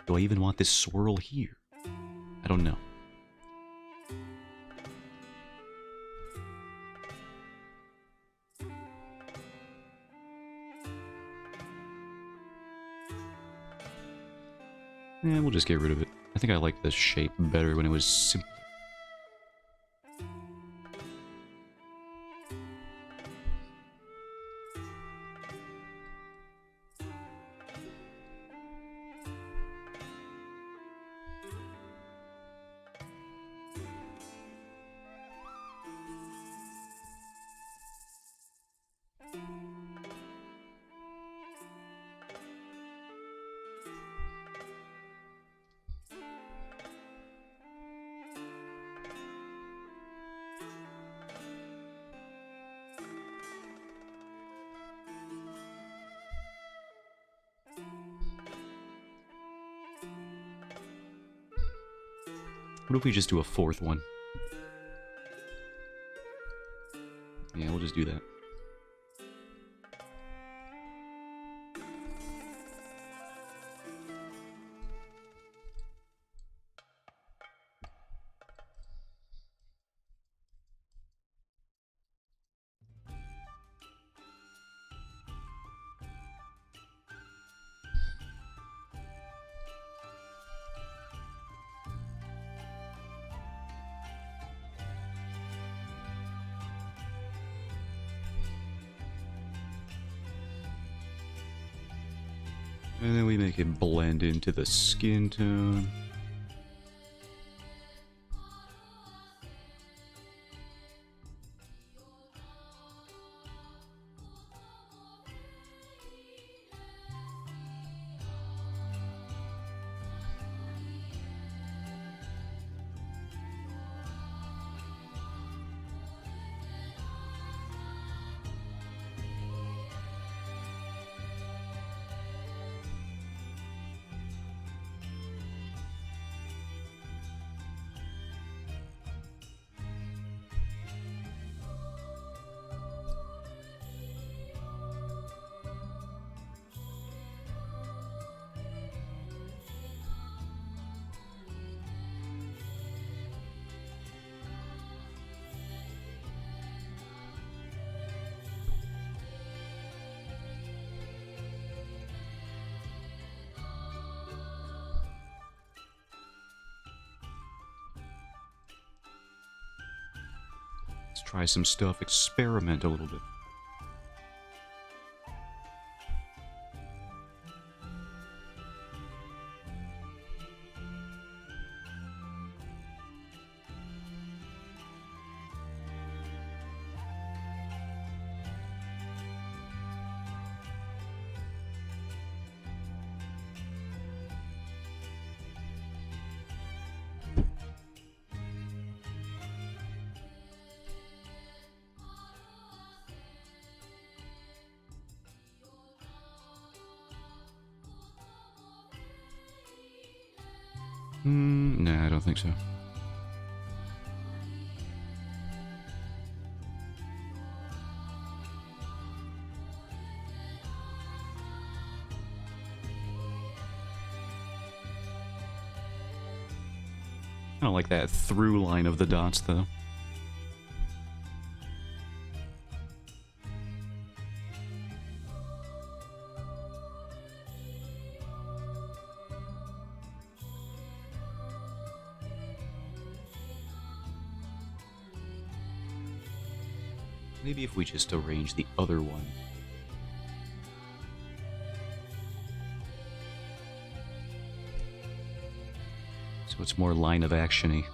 Do I even want this swirl here? I don't know. Yeah, we'll just get rid of it. I think I liked this shape better when it was simple. What if we just do a fourth one? Yeah, we'll just do that. And then we make it blend into the skin tone. Let's try some stuff, experiment a little bit. Nah, I don't think so. I don't like that through line of the dots, though. Maybe if we just arrange the other one. So it's more line of action-y.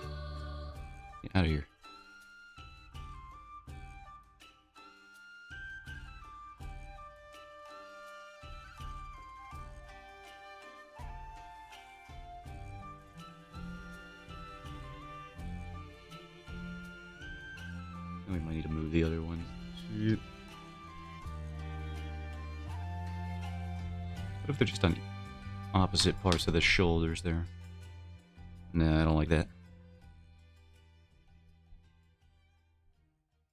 Get out of here. We might need to move the other one. Shit. What if they're just on opposite parts of the shoulders there? Nah, I don't like that.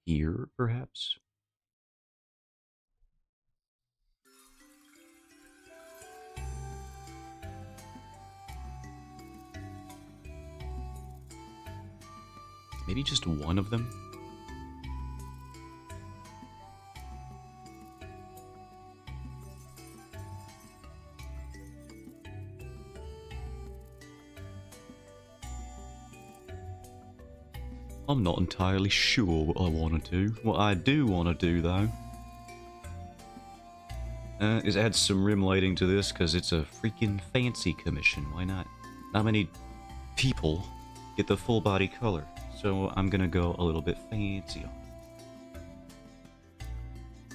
Here, perhaps? Maybe just one of them? I'm not entirely sure what I want to do. What I do want to do, though, is add some rim lighting to this, because it's a freaking fancy commission. Why not? Not many people get the full body color, so I'm gonna go a little bit fancy.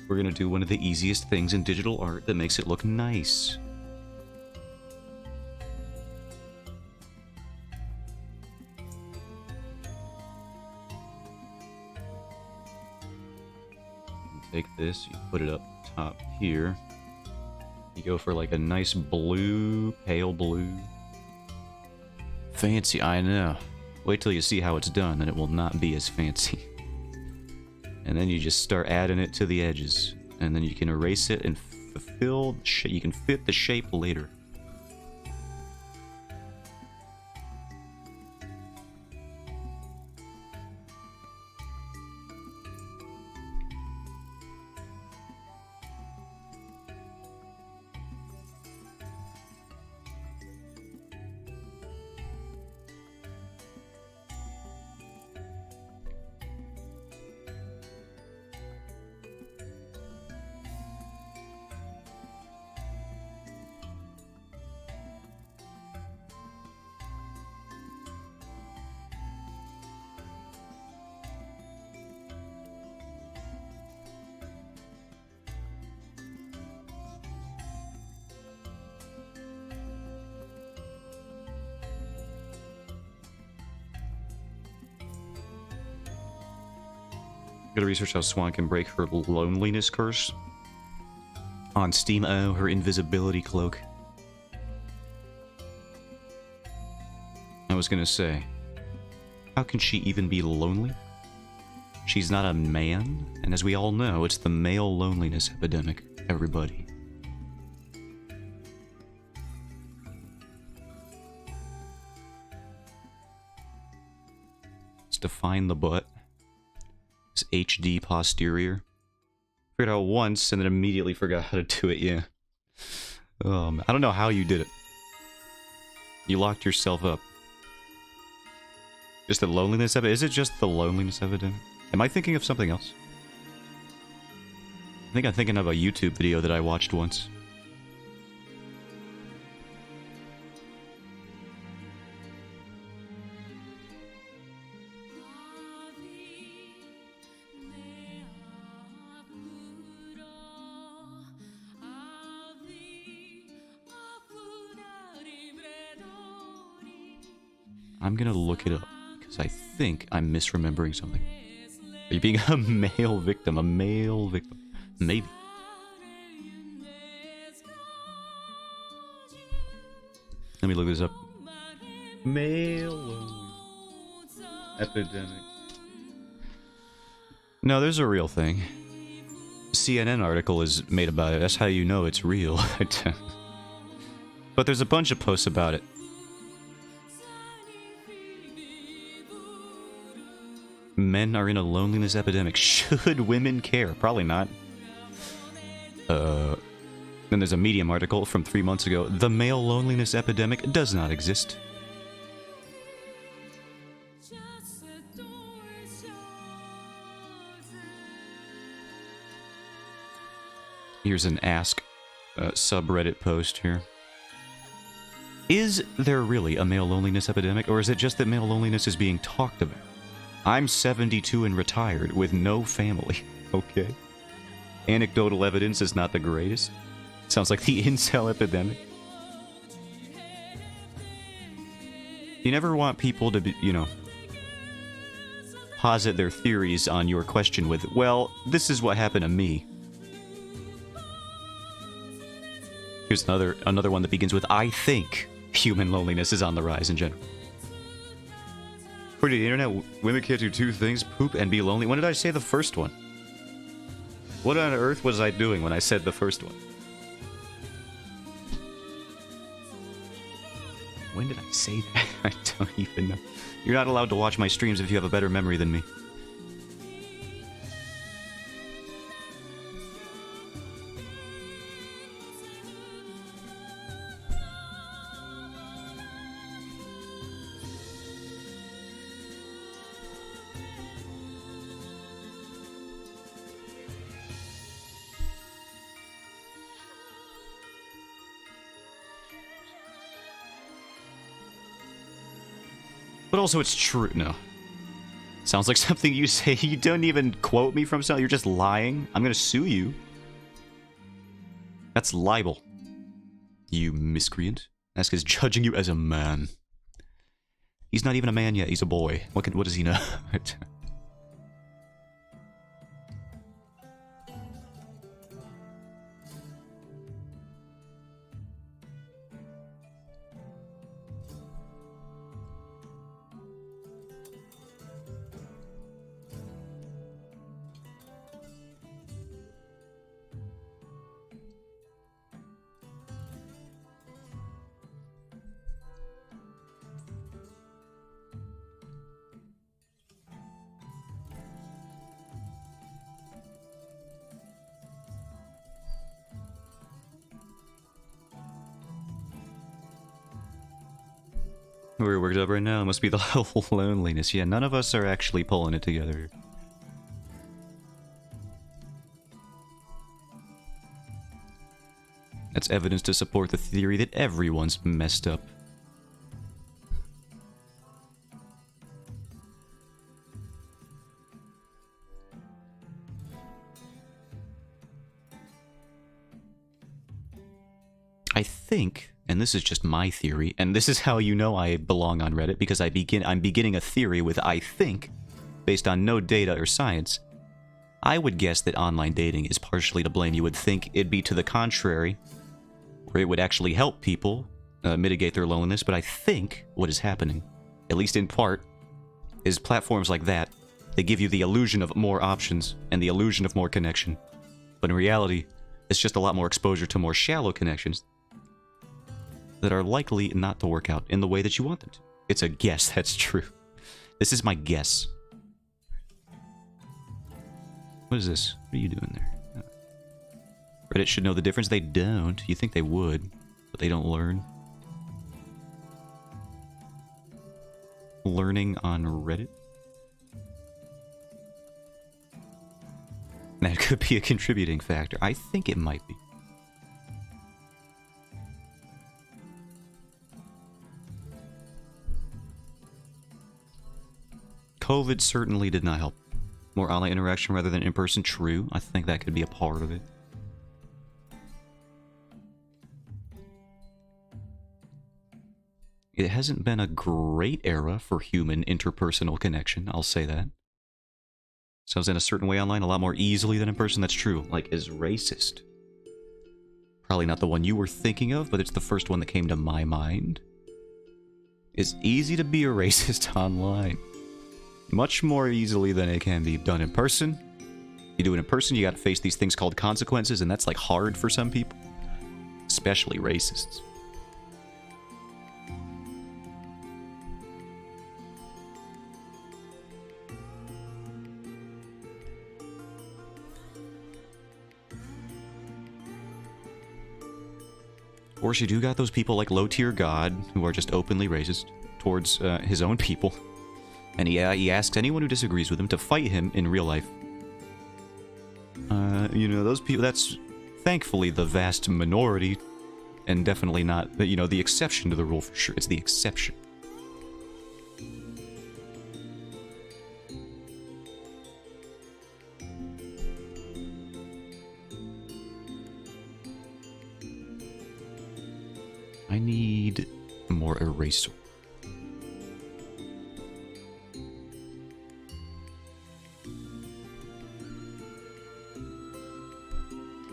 We're gonna do one of the easiest things in digital art that makes it look nice. Take this, you put it up top here. You go for like a nice blue, pale blue. Fancy, I know. Wait till you see how it's done, then it will not be as fancy. And then you just start adding it to the edges. And then you can erase it and fulfill the shape. You can fit the shape later. Gotta research how Swan can break her loneliness curse. On Steam, oh, her invisibility cloak. I was gonna say, how can she even be lonely? She's not a man, and as we all know, it's the male loneliness epidemic, everybody. Let's define the butt. This HD posterior. Figured out once and then immediately forgot how to do it, yeah. I don't know how you did it. You locked yourself up. Just the loneliness epidemic? Is it just the loneliness epidemic? Am I thinking of something else? I think I'm thinking of a YouTube video that I watched once. I'm gonna look it up, because I think I'm misremembering something. Are you being a male victim? A male victim? Maybe. Let me look this up. Male loneliness epidemic. No, there's a real thing. CNN article is made about it. That's how you know it's real. But there's a bunch of posts about it. Men are in a loneliness epidemic. Should women care? Probably not. Then there's a Medium article from 3 months ago. The male loneliness epidemic does not exist. Here's an Ask subreddit post here. Is there really a male loneliness epidemic, or is it just that male loneliness is being talked about? I'm 72 and retired with no family. Okay. Anecdotal evidence is not the greatest. Sounds like the incel epidemic. You never want people to be, posit their theories on your question with, well, this is what happened to me. Here's another one that begins with, I think human loneliness is on the rise in general. According to the internet, women can't do two things, poop and be lonely. When did I say the first one? What on earth was I doing when I said the first one? When did I say that? I don't even know. You're not allowed to watch my streams if you have a better memory than me. But also, it's true. No. Sounds like something you say. You don't even quote me from something. You're just lying. I'm gonna sue you. That's libel. You miscreant. Ask is judging you as a man. He's not even a man yet. He's a boy. What does he know? We're worked up right now. It must be the whole loneliness. Yeah, none of us are actually pulling it together. That's evidence to support the theory that everyone's messed up. I think, and this is just my theory, and this is how you know I belong on Reddit, because I'm beginning a theory with I think, based on no data or science. I would guess that online dating is partially to blame. You would think it'd be to the contrary, where it would actually help people mitigate their loneliness, but I think what is happening, at least in part, is platforms like that, they give you the illusion of more options and the illusion of more connection. But in reality, it's just a lot more exposure to more shallow connections that are likely not to work out in the way that you want them to. It's a guess, that's true. This is my guess. What is this? What are you doing there? Reddit should know the difference. They don't. You think they would, but they don't learn. Learning on Reddit? That could be a contributing factor. I think it might be. COVID certainly did not help. More online interaction rather than in-person, true. I think that could be a part of it. It hasn't been a great era for human interpersonal connection, I'll say that. Sounds in a certain way online a lot more easily than in person, that's true. Like, is racist. Probably not the one you were thinking of, but it's the first one that came to my mind. It's easy to be a racist online. Much more easily than it can be done in person. You do it in person, you gotta face these things called consequences, and that's like hard for some people. Especially racists. Of course, you do got those people like low-tier God who are just openly racist towards his own people. And he asks anyone who disagrees with him to fight him in real life. You know, those people, that's thankfully the vast minority, and definitely not, you know, the exception to the rule for sure. It's the exception. I need more eraser.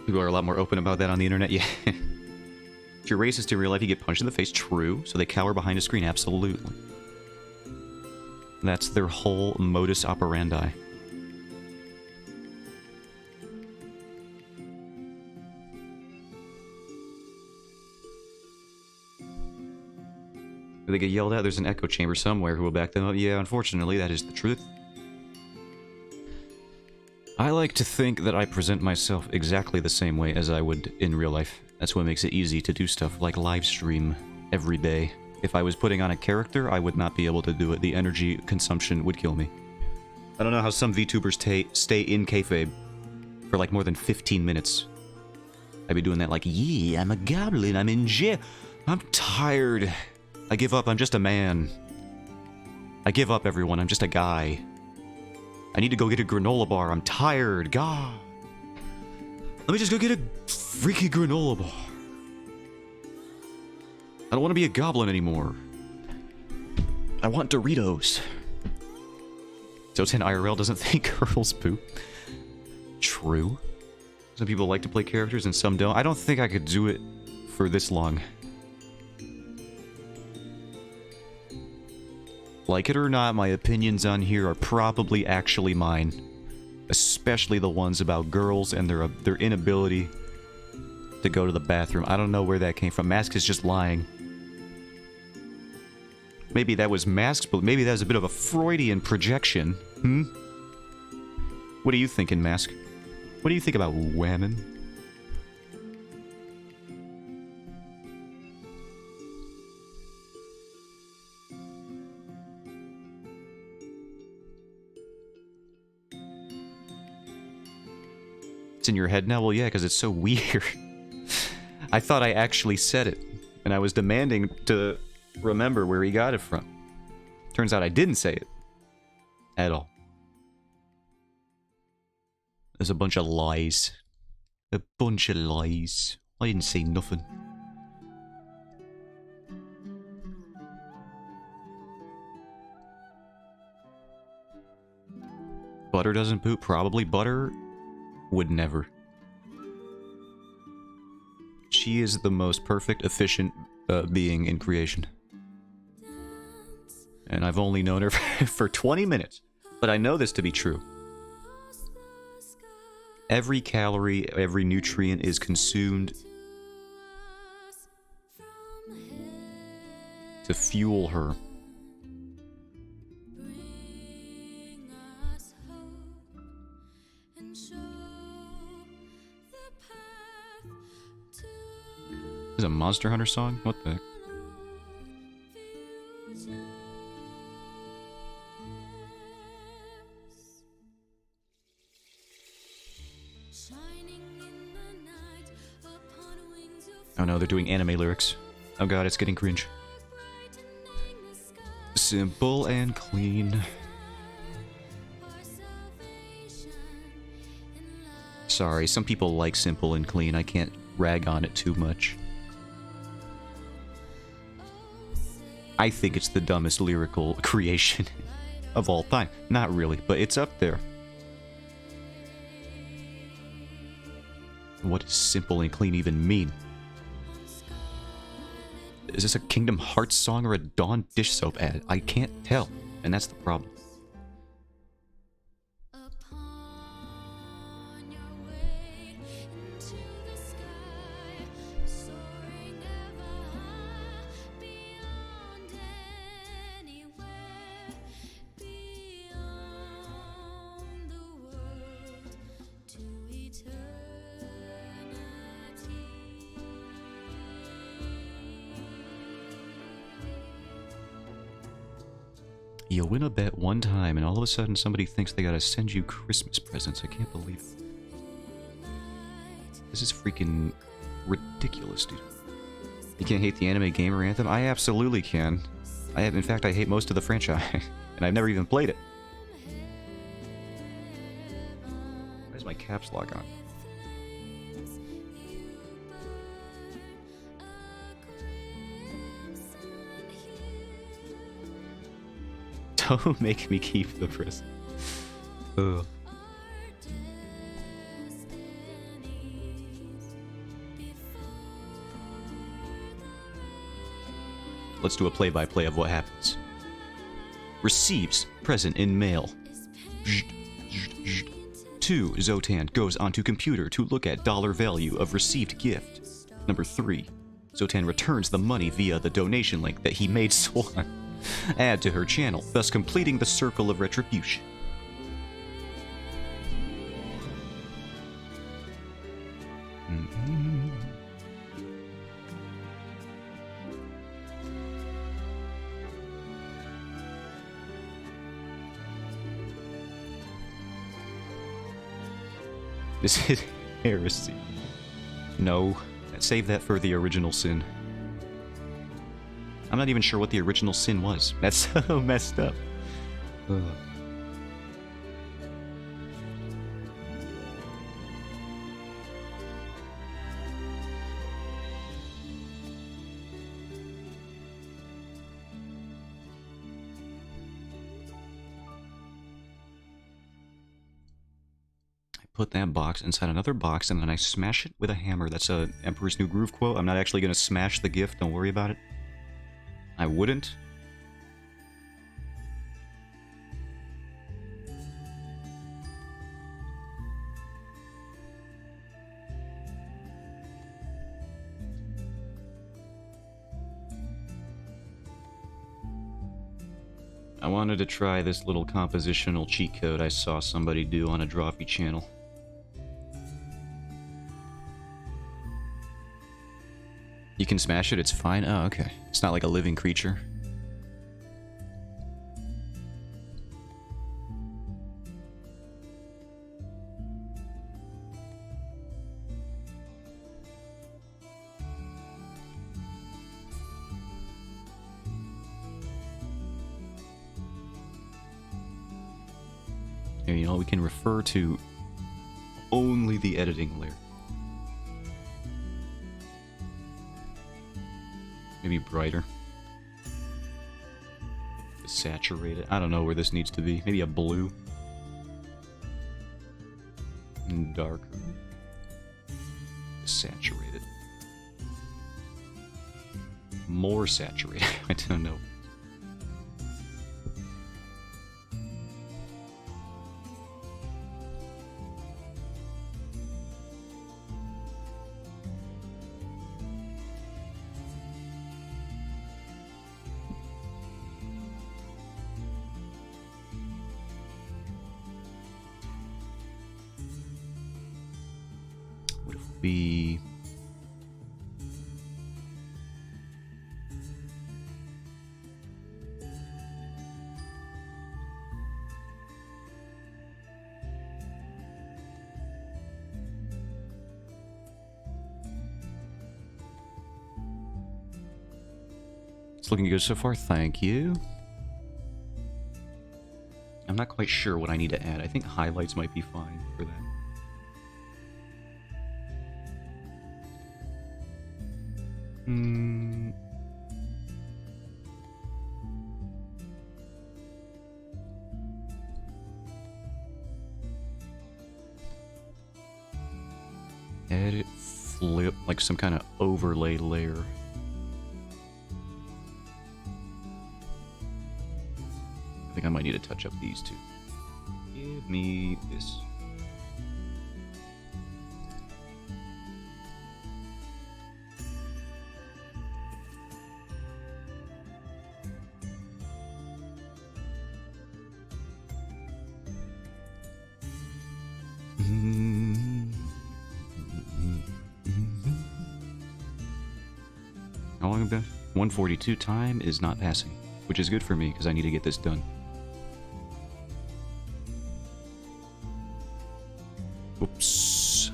People are a lot more open about that on the internet, yeah. If you're racist in real life, you get punched in the face, true. So they cower behind a screen, absolutely. That's their whole modus operandi. They get yelled at, there's an echo chamber somewhere who will back them up. Yeah, unfortunately, that is the truth. I like to think that I present myself exactly the same way as I would in real life. That's what makes it easy to do stuff like live stream every day. If I was putting on a character, I would not be able to do it. The energy consumption would kill me. I don't know how some VTubers stay in kayfabe for like more than 15 minutes. I'd be doing that like, yeah, I'm a goblin, I'm in jail. I'm tired. I give up, I'm just a man. I give up, everyone, I'm just a guy. I need to go get a granola bar, I'm tired, God. Let me just go get a freaky granola bar. I don't want to be a goblin anymore. I want Doritos. So 10 IRL doesn't think girls poop. True. Some people like to play characters and some don't. I don't think I could do it for this long. Like it or not, my opinions on here are probably actually mine. Especially the ones about girls and their inability to go to the bathroom. I don't know where that came from. Mask is just lying. Maybe that was Mask's, but maybe that was a bit of a Freudian projection. Hmm? What are you thinking, Mask? What do you think about women? It's in your head now? Well, yeah, because it's so weird. I thought I actually said it, and I was demanding to remember where he got it from. Turns out I didn't say it. At all. There's a bunch of lies. A bunch of lies. I didn't say nothing. Butter doesn't poop? Probably. Butter would never. She is the most perfect, efficient being in creation. And I've only known her for 20 minutes. But I know this to be true. Every calorie, every nutrient is consumed to fuel her. Is it a Monster Hunter song? What the heck? Oh no, they're doing anime lyrics. Oh god, it's getting cringe. Simple and clean. Sorry, some people like simple and clean. I can't rag on it too much. I think it's the dumbest lyrical creation of all time. Not really, but it's up there. What does simple and clean even mean? Is this a Kingdom Hearts song or a Dawn dish soap ad? I can't tell, and that's the problem. You win a bet one time, and all of a sudden somebody thinks they gotta send you Christmas presents. I can't believe it. This is freaking ridiculous, dude. You can't hate the anime gamer anthem? I absolutely can. In fact, I hate most of the franchise, and I've never even played it. Why is my caps lock on? Don't make me keep the present. Ugh. Let's do a play-by-play of what happens. Receives present in mail. 2. Zotan goes onto computer to look at dollar value of received gift. Number 3. Zotan returns the money via the donation link that he made Swan add to her channel, thus completing the circle of retribution. This is heresy. No, save that for the original sin. I'm not even sure what the original sin was. That's so messed up. Ugh. Put that box inside another box, and then I smash it with a hammer. That's a Emperor's New Groove quote. I'm not actually going to smash the gift. Don't worry about it. I wouldn't. I wanted to try this little compositional cheat code I saw somebody do on a Drawfee channel. You can smash it, it's fine? Oh, okay. It's not like a living creature. Here, you know, we can refer to only the editing layer. Maybe brighter. Saturate it. I don't know where this needs to be. Maybe a blue. And darker. Saturate it. More saturated. I don't know. Be it's looking good so far, thank you. I'm not quite sure what I need to add. I think highlights might be fine for that. Edit, flip, like some kind of overlay layer. I think I might need to touch up these two. Give me this. How long have been? 1:42. Time is not passing, which is good for me because I need to get this done. Oops.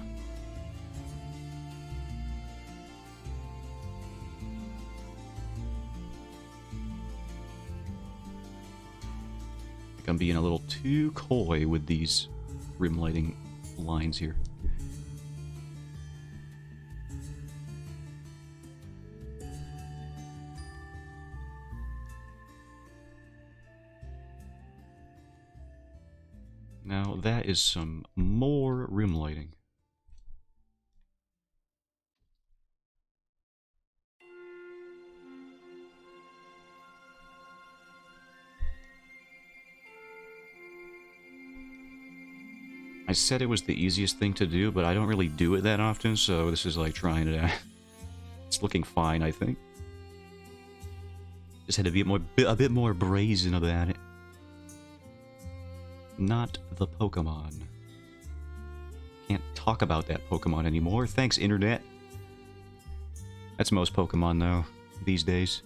I think I'm being a little too coy with these rim lighting lines here. Now that is some more rim lighting. I said it was the easiest thing to do, but I don't really do it that often, so this is like trying it out. It's looking fine, I think. Just had to be a bit more brazen about it. Not the Pokemon. Can't talk about that Pokemon anymore. Thanks, Internet. That's most Pokemon, though, these days.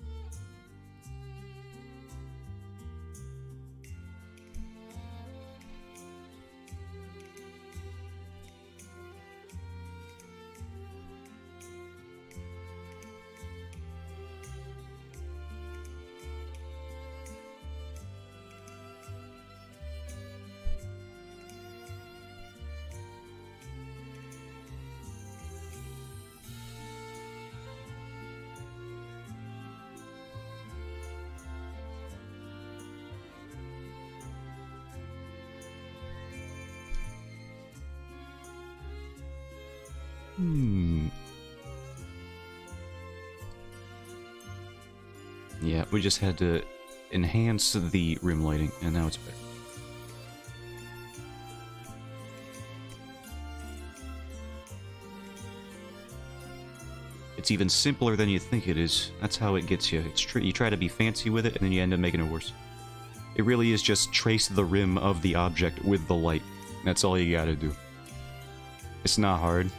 Yeah, we just had to enhance the room lighting, and now it's better. It's even simpler than you think it is. That's how it gets you. You try to be fancy with it, and then you end up making it worse. It really is just trace the rim of the object with the light. That's all you gotta do. It's not hard.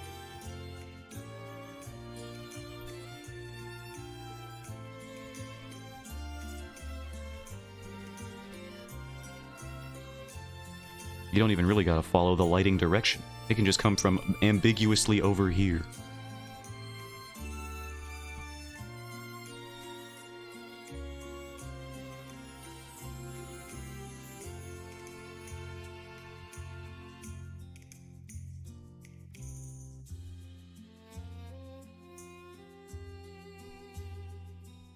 You don't even really gotta follow the lighting direction. It can just come from ambiguously over here.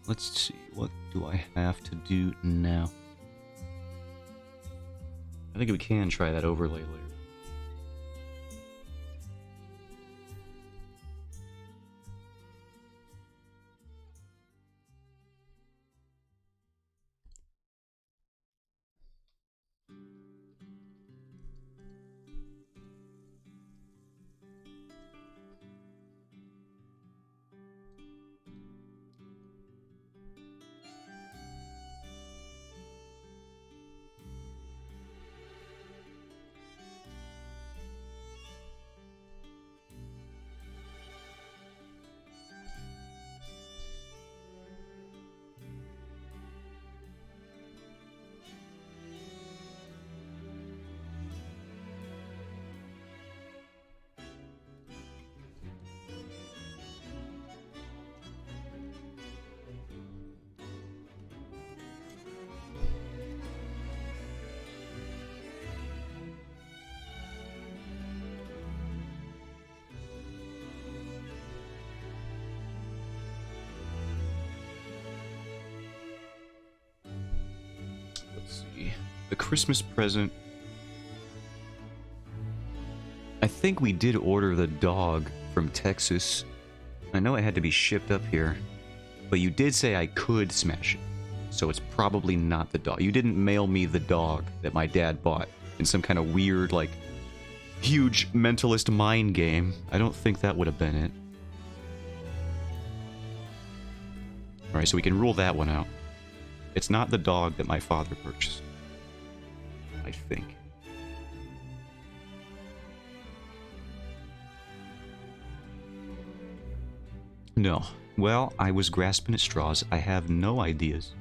Let's see, what do I have to do now? I think we can try that overlay later. The Christmas present. I think we did order the dog from Texas. I know it had to be shipped up here, but you did say I could smash it, so it's probably not the dog. You didn't mail me the dog that my dad bought in some kind of weird, like, huge mentalist mind game. I don't think that would have been it. Alright, so we can rule that one out. It's not the dog that my father purchased, I think. No. Well, I was grasping at straws. I have no ideas.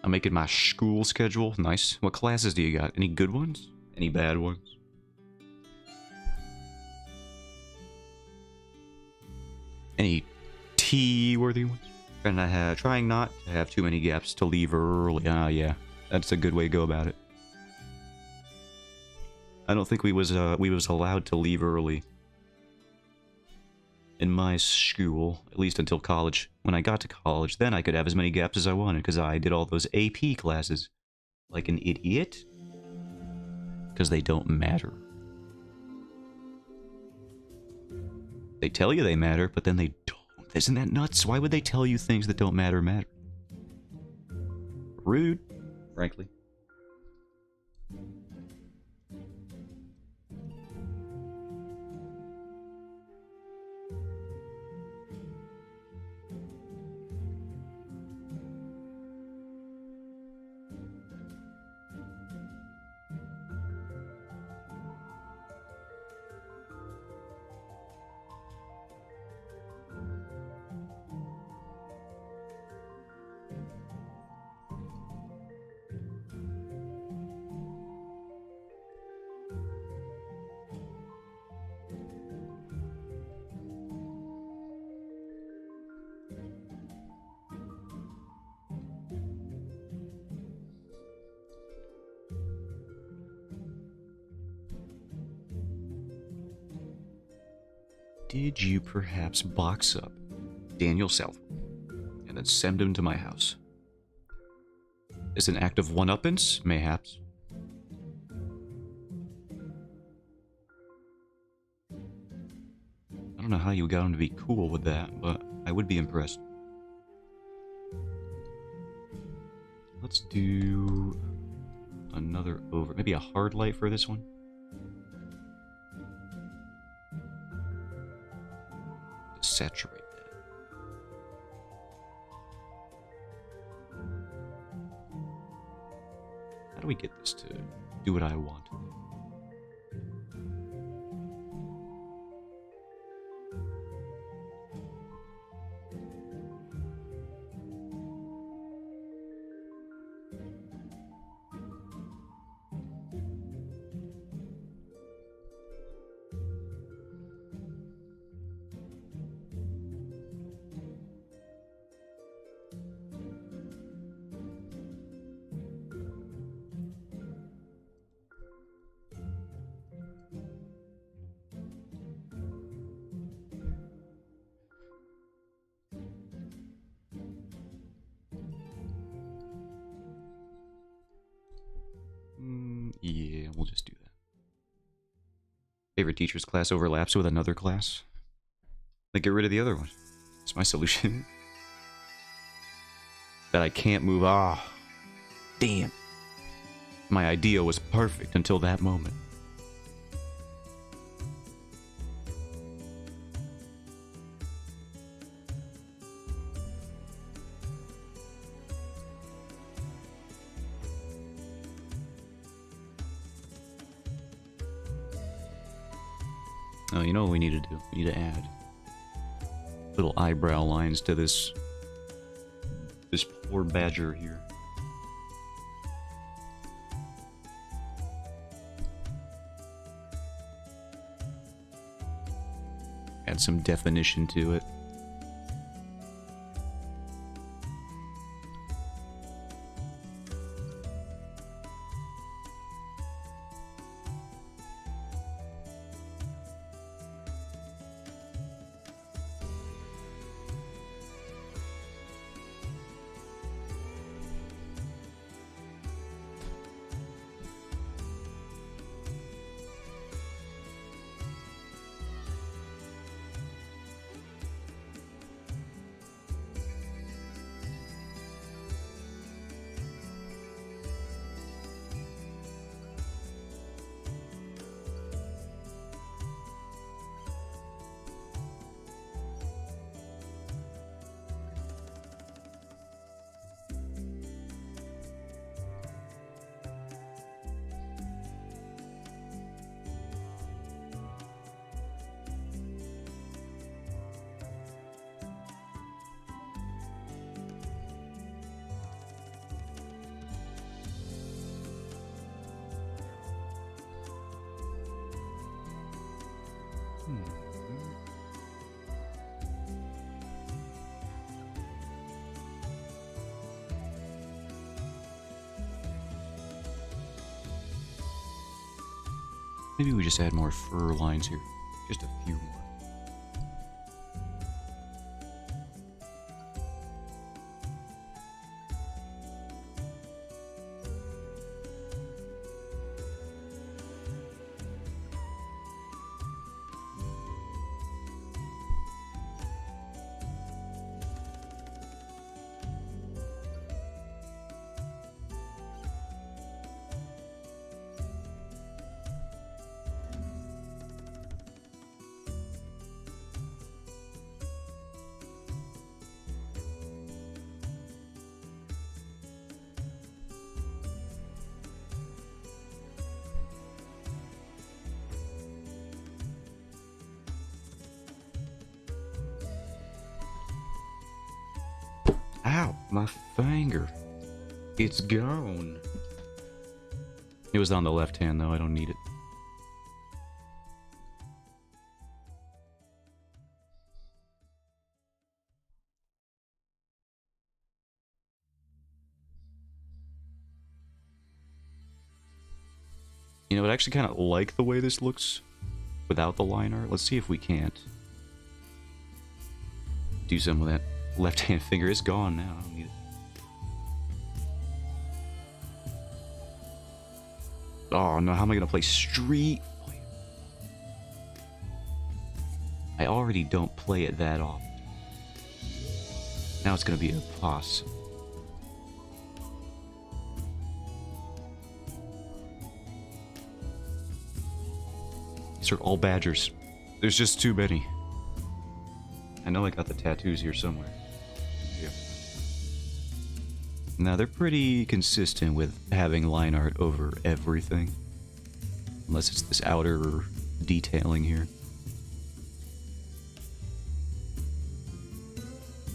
I'm making my school schedule. Nice. What classes do you got? Any good ones? Any bad ones? Any tea-worthy ones. And trying not to have too many gaps to leave early. Ah, yeah. That's a good way to go about it. I don't think we was allowed to leave early in my school, at least until college. When I got to college, then I could have as many gaps as I wanted, because I did all those AP classes. Like an idiot. Because they don't matter. They tell you they matter, but then they don't. Isn't that nuts? Why would they tell you things that don't matter matter? Rude, frankly. Did you perhaps box up Daniel Southwood and then send him to my house? As an act of one-uppance, mayhaps. I don't know how you got him to be cool with that, but I would be impressed. Let's do another maybe a hard light for this one. Saturate that. How do we get this to do what I want? Yeah, we'll just do that. Favorite teacher's class overlaps with another class? Then get rid of the other one. It's my solution. That I can't move. Ah, damn. My idea was perfect until that moment. Oh, you know what we need to do? We need to add little eyebrow lines to this poor badger here. Add some definition to it. Maybe we just add more fur lines here. Just a few more. Ow, my finger. It's gone. It was on the left hand, though. I don't need it. You know, I actually kind of like the way this looks without the line art. Let's see if we can't do something with that left-hand finger. It's gone now. I don't need it. Oh no, how am I gonna play Street Fighter? I already don't play it that often. Now it's gonna be impossible. These are all badgers. There's just too many. I know I got the tattoos here somewhere. Yeah. Now they're pretty consistent with having line art over everything. Unless it's this outer detailing here.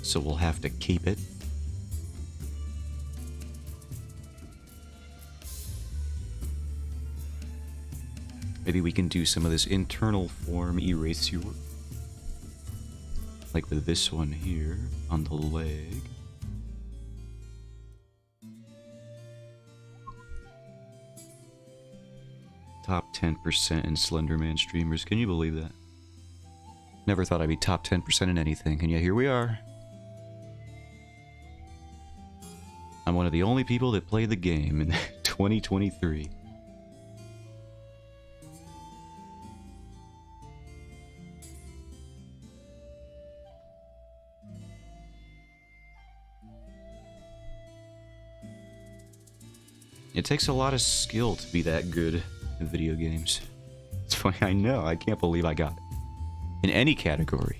So we'll have to keep it. Maybe we can do some of this internal form erasure. Like with this one here on the leg. Top 10% in Slenderman streamers. Can you believe that? Never thought I'd be top 10% in anything, and yet here we are. I'm one of the only people that play the game in 2023. It takes a lot of skill to be that good in video games. It's funny, I know, I can't believe I got it. In any category.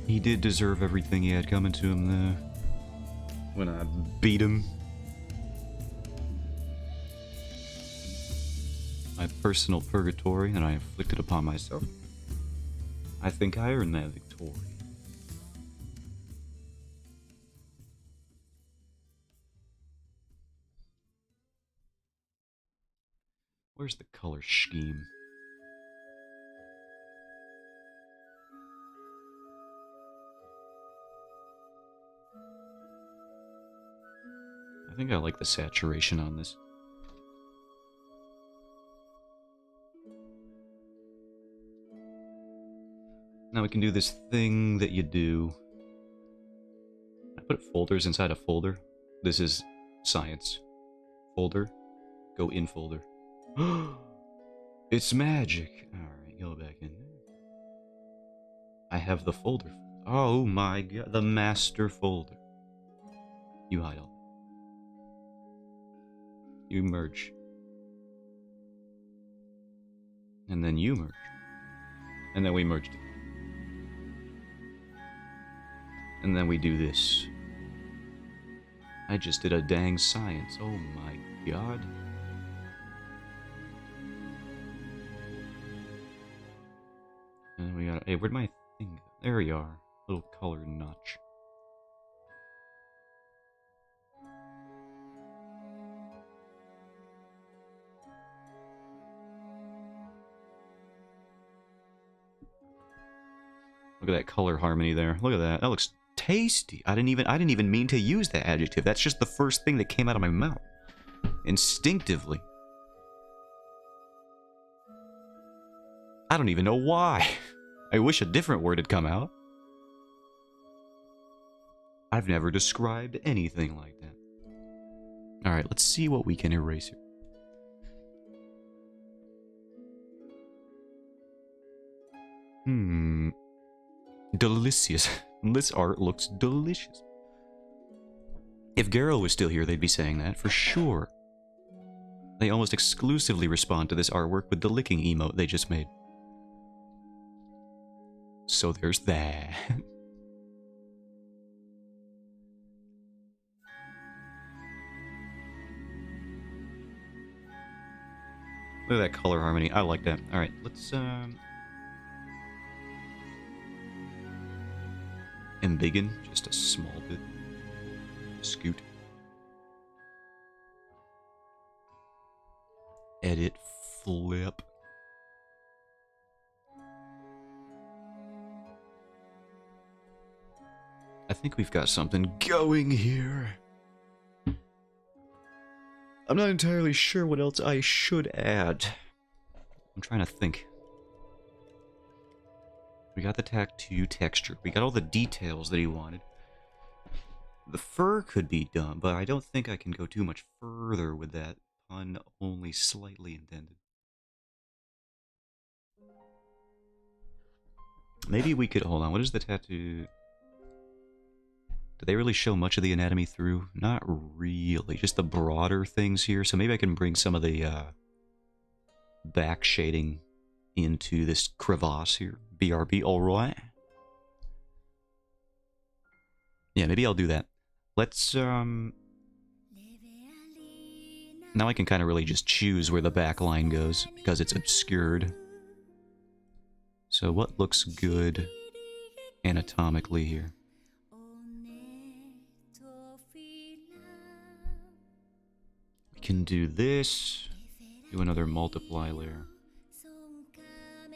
He did deserve everything he had coming to him, though. When I beat him. My personal purgatory that I inflicted upon myself. I think I earned that victory. Where's the color scheme? I think I like the saturation on this. Now we can do this thing that you do. I put folders inside a folder. This is science. Folder. Go in folder. It's magic. Alright, go back in there. I have the folder. Oh my god, the master folder. You hide all. You merge. And then you merge. And then we merged it. And then we do this. I just did a dang science. Oh my god. And we got... Hey, where'd my thing go? There you are. Little color notch. Look at that color harmony there. Look at that. That looks tasty. I didn't even mean to use that adjective. That's just the first thing that came out of my mouth. Instinctively. I don't even know why. I wish a different word had come out. I've never described anything like that. Alright, let's see what we can erase here. Delicious. This art looks delicious. If Garrow was still here, they'd be saying that, for sure. They almost exclusively respond to this artwork with the licking emote they just made. So there's that. Look at that color harmony. I like that. Alright, let's, embiggen, just a small bit. Scoot. Edit, flip. I think we've got something going here. I'm not entirely sure what else I should add. I'm trying to think. We got the tattoo texture. We got all the details that he wanted. The fur could be done, but I don't think I can go too much further with that. Pun only slightly intended. Maybe we could... Hold on, what is the tattoo? Do they really show much of the anatomy through? Not really, just the broader things here. So maybe I can bring some of the back shading into this crevasse here. BRB, alright. Yeah, maybe I'll do that. Let's, now I can kind of really just choose where the back line goes, because it's obscured. So what looks good anatomically here? We can do this, do another multiply layer.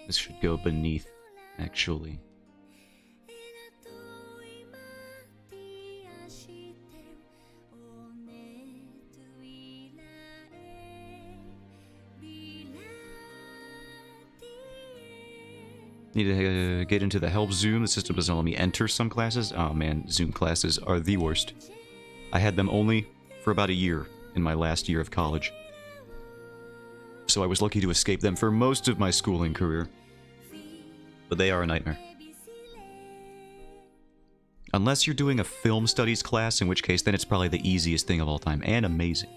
This should go beneath, actually. Need to get into the help Zoom. The system doesn't let me enter some classes. Oh man, Zoom classes are the worst. I had them only for about a year in my last year of college. So I was lucky to escape them for most of my schooling career. But they are a nightmare. Unless you're doing a film studies class, in which case then it's probably the easiest thing of all time, and amazing.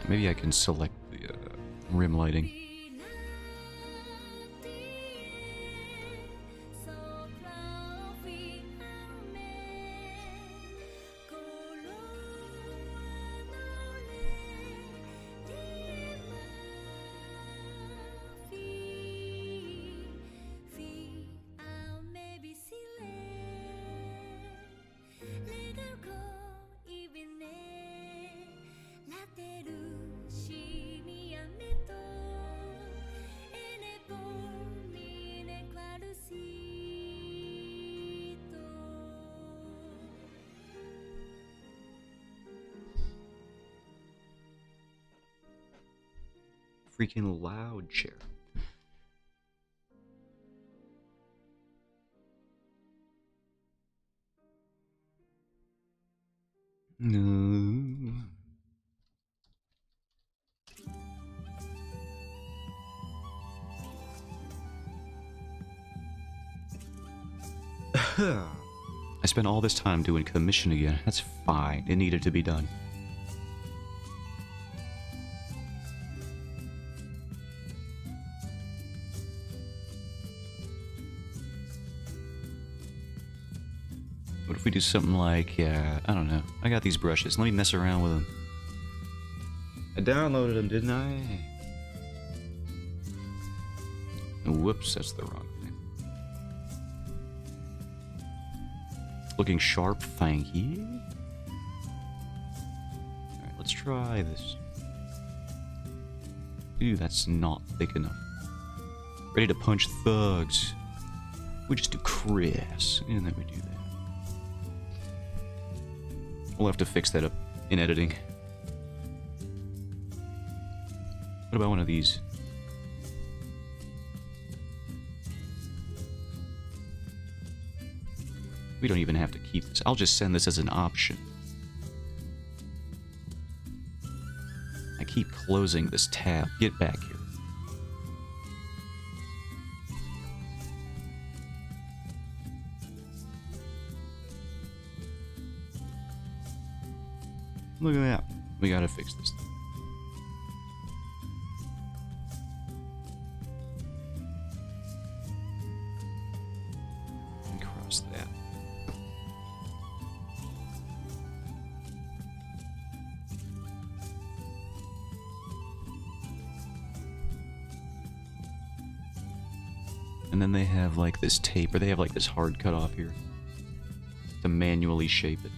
Maybe I can select the rim lighting. freaking loud chair. No. I spent all this time doing commission again. That's fine. It needed to be done. What if we do something like, I don't know. I got these brushes. Let me mess around with them. I downloaded them, didn't I? Whoops, that's the wrong thing. Looking sharp, thank you. Alright, let's try this. Ooh, that's not thick enough. Ready to punch thugs. We just do Chris, and then we do that. We'll have to fix that up in editing. What about one of these? We don't even have to keep this. I'll just send this as an option. I keep closing this tab. Get back here. Look at that. We gotta fix this thing. And cross that. And then they have like this tape, or they have like this hard cut off here to manually shape it.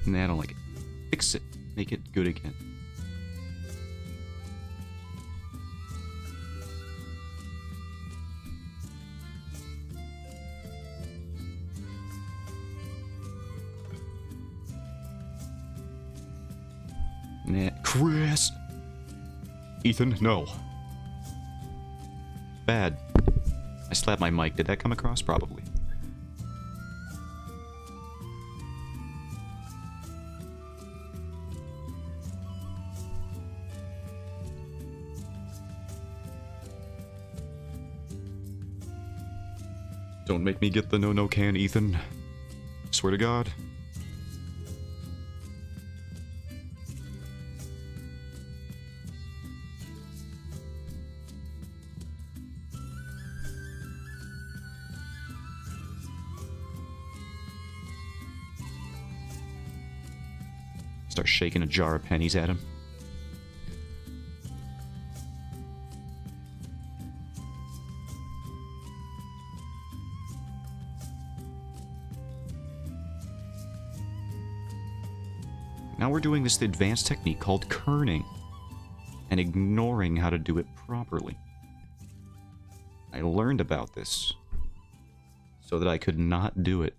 Nah, I don't like it. Fix it. Make it good again. Nah. Chris! Ethan, no. Bad. I slapped my mic. Did that come across? Probably. Don't make me get the no-no can, Ethan. Swear to God. Start shaking a jar of pennies at him. Now we're doing this advanced technique called kerning and ignoring how to do it properly. I learned about this so that I could not do it.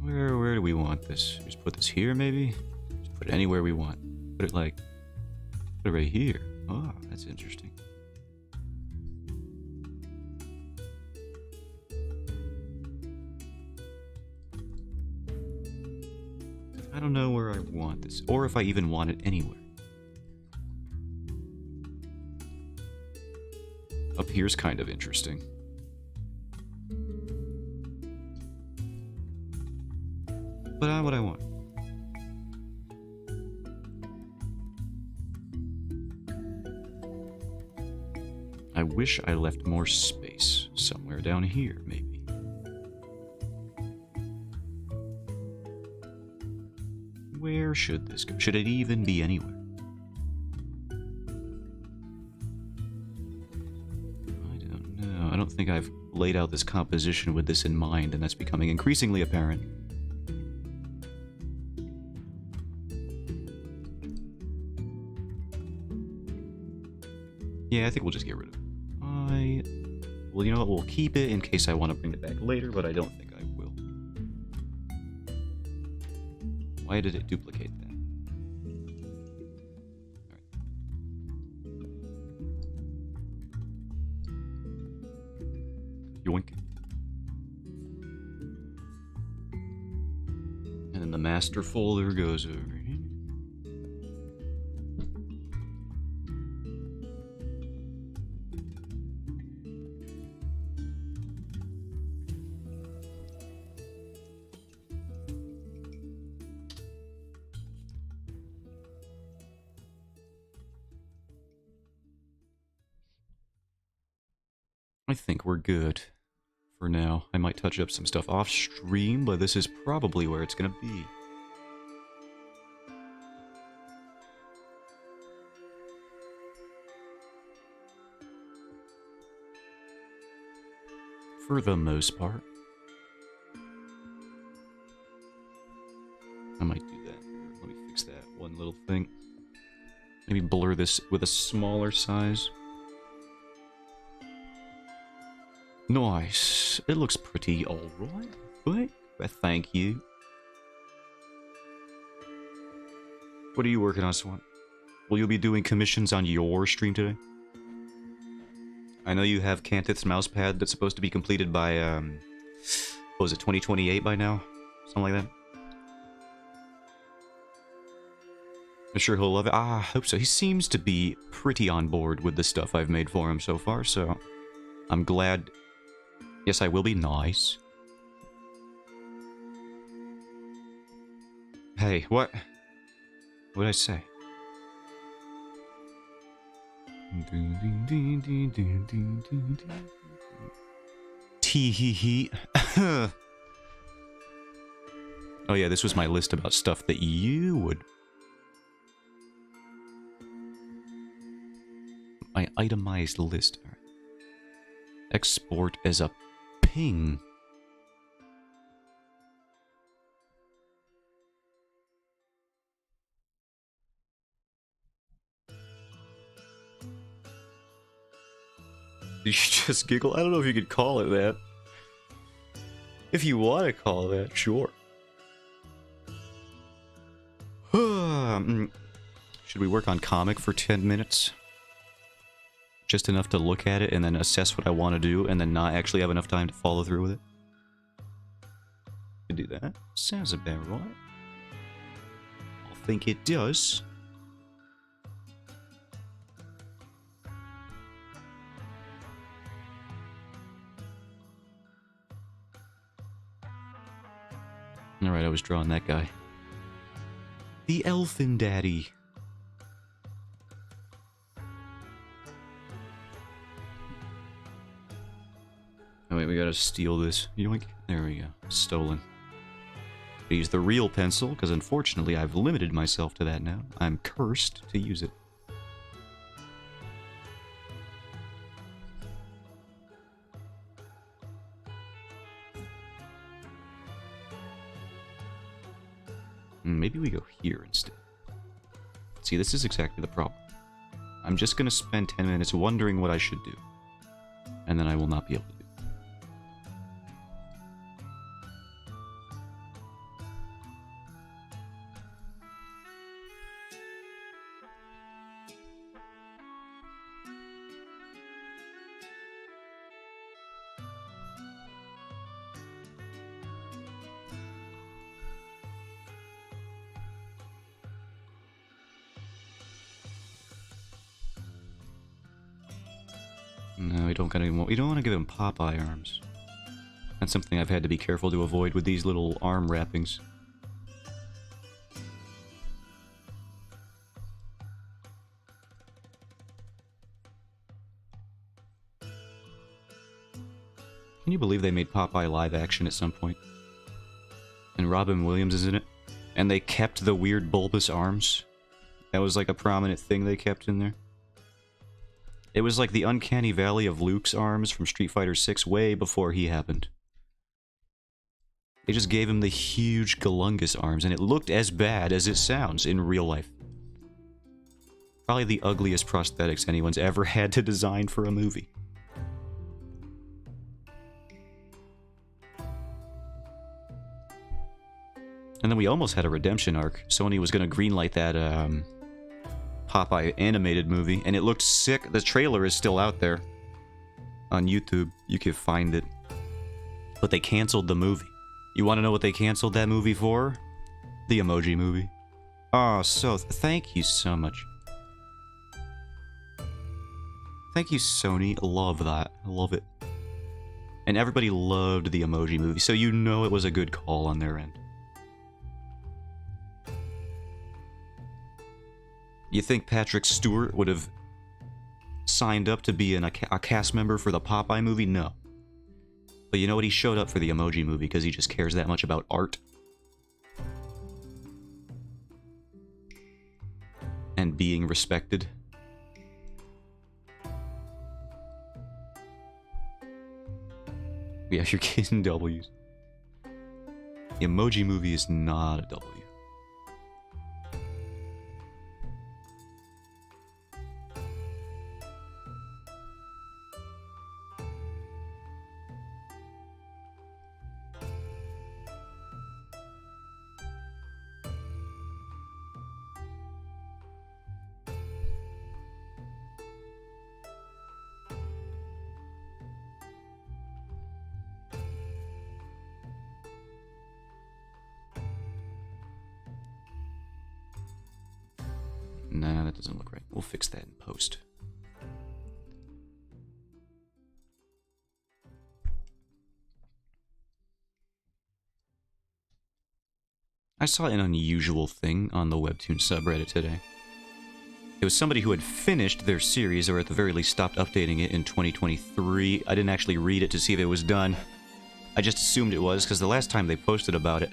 Where do we want this? Just put this here, maybe? Just put it anywhere we want. Put it like... Put it right here. Oh, that's interesting. I don't know where I want this, or if I even want it anywhere. Up here's kind of interesting. But what I want. I wish I left more space somewhere down here, maybe. Where should this go? Should it even be anywhere? I don't know. I don't think I've laid out this composition with this in mind, and that's becoming increasingly apparent. Yeah, I think we'll just get rid of it. Well, you know what? We'll keep it in case I want to bring it back later, but I don't think I will. Why did it duplicate that? Yoink. And then the master folder goes over here. I think we're good for now. I might touch up some stuff off stream, but this is probably where it's gonna be. For the most part. I might do that. Let me fix that one little thing. Maybe blur this with a smaller size. Nice. It looks pretty alright, I think. But thank you. What are you working on, Swan? Will you be doing commissions on your stream today? I know you have Cantith's mousepad that's supposed to be completed by, what was it, 2028 by now? Something like that. I'm sure he'll love it. I hope so. He seems to be pretty on board with the stuff I've made for him so far, so I'm glad. Yes, I will be nice. Hey, what? What did I say? Tee hee hee. Oh yeah, this was my list about stuff that you would... My itemized list. All right. Export as a ping. You just giggle? I don't know if you could call it that. If you want to call it that, sure. Should we work on comic for 10 minutes? Just enough to look at it and then assess what I want to do and then not actually have enough time to follow through with it? Could do that. Sounds about right. I think it does. Alright, I was drawing that guy. The Elfin Daddy. Oh wait, we gotta steal this. Yoink. There we go. Stolen. I use the real pencil, because unfortunately I've limited myself to that now. I'm cursed to use it. Maybe we go here instead. See, this is exactly the problem. I'm just gonna spend 10 minutes wondering what I should do. And then I will not be able to do it. No, we don't want to give him Popeye arms. That's something I've had to be careful to avoid with these little arm wrappings. Can you believe they made Popeye live action at some point? And Robin Williams is in it? And they kept the weird bulbous arms? That was like a prominent thing they kept in there? It was like the uncanny valley of Luke's arms from Street Fighter 6 way before he happened. They just gave him the huge Galungus arms, and it looked as bad as it sounds in real life. Probably the ugliest prosthetics anyone's ever had to design for a movie. And then we almost had a redemption arc. Sony was going to greenlight that Popeye animated movie, and it looked sick. The trailer is still out there on YouTube. You can find it. But they canceled the movie. You want to know what they canceled that movie for? The Emoji Movie. Oh, so thank you so much. Thank you, Sony. Love that. I love it. And everybody loved the Emoji Movie, so you know it was a good call on their end. You think Patrick Stewart would have signed up to be a cast member for the Popeye movie? No. But you know what? He showed up for the Emoji Movie because he just cares that much about art. And being respected. Yeah, you're getting W's. The Emoji Movie is not a W. Nah, that doesn't look right. We'll fix that in post. I saw an unusual thing on the Webtoon subreddit today. It was somebody who had finished their series, or at the very least stopped updating it in 2023. I didn't actually read it to see if it was done. I just assumed it was, because the last time they posted about it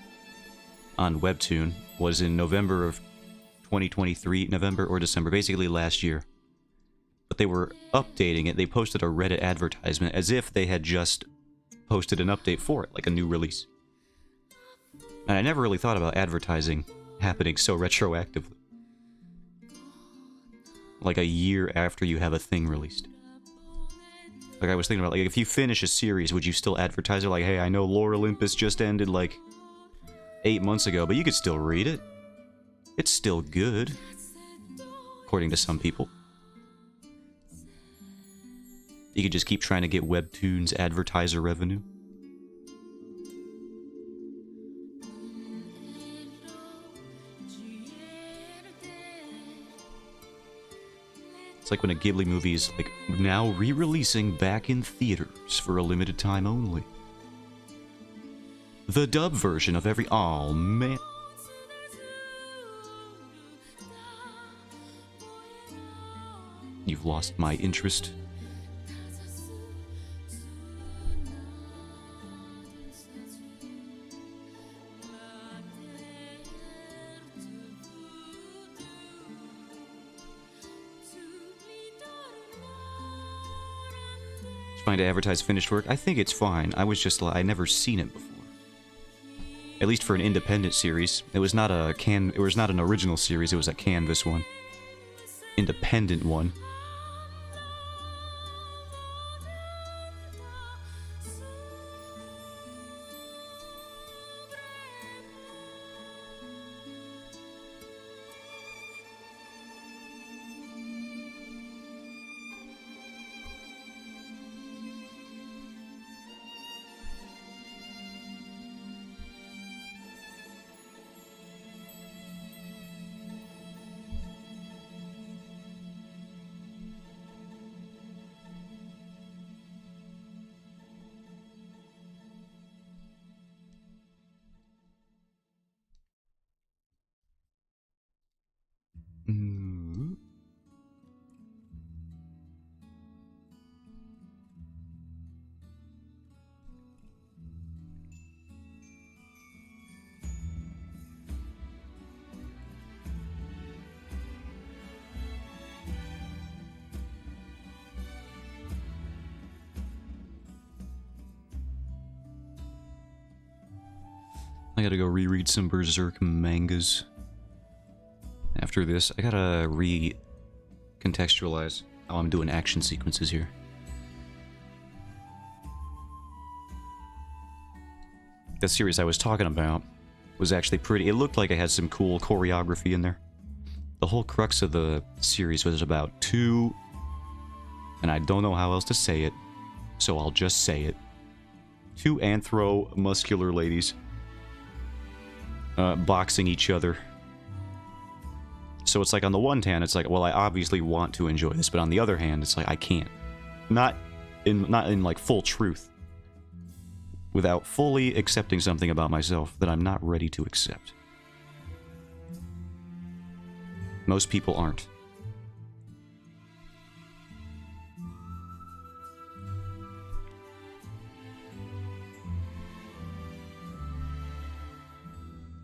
on Webtoon was in November of 2023, November or December, basically last year. But they were updating it. They posted a Reddit advertisement as if they had just posted an update for it, like a new release. And I never really thought about advertising happening so retroactively. Like a year after you have a thing released. Like I was thinking about, like, if you finish a series, would you still advertise it? Like, hey, I know Lore Olympus just ended like 8 months ago, but you could still read it. It's still good, according to some people. You could just keep trying to get Webtoon's advertiser revenue. It's like when a Ghibli movie is like now re-releasing back in theaters for a limited time only. The dub version of every... Oh, man. You've lost my interest. Trying to advertise finished work? I think it's fine. I was just... I never seen it before. At least for an independent series. It was not a It was not an original series, it was a Canvas one. Independent one. I gotta go reread some Berserk mangas. After this, I gotta contextualize how I'm doing action sequences here. The series I was talking about was actually pretty... It looked like it had some cool choreography in there. The whole crux of the series was about two... And I don't know how else to say it, so I'll just say it. Two anthro-muscular ladies boxing each other. So it's like, on the one hand, it's like, well, I obviously want to enjoy this, but on the other hand, it's like, I can't. Not in like full truth. Without fully accepting something about myself that I'm not ready to accept. Most people aren't.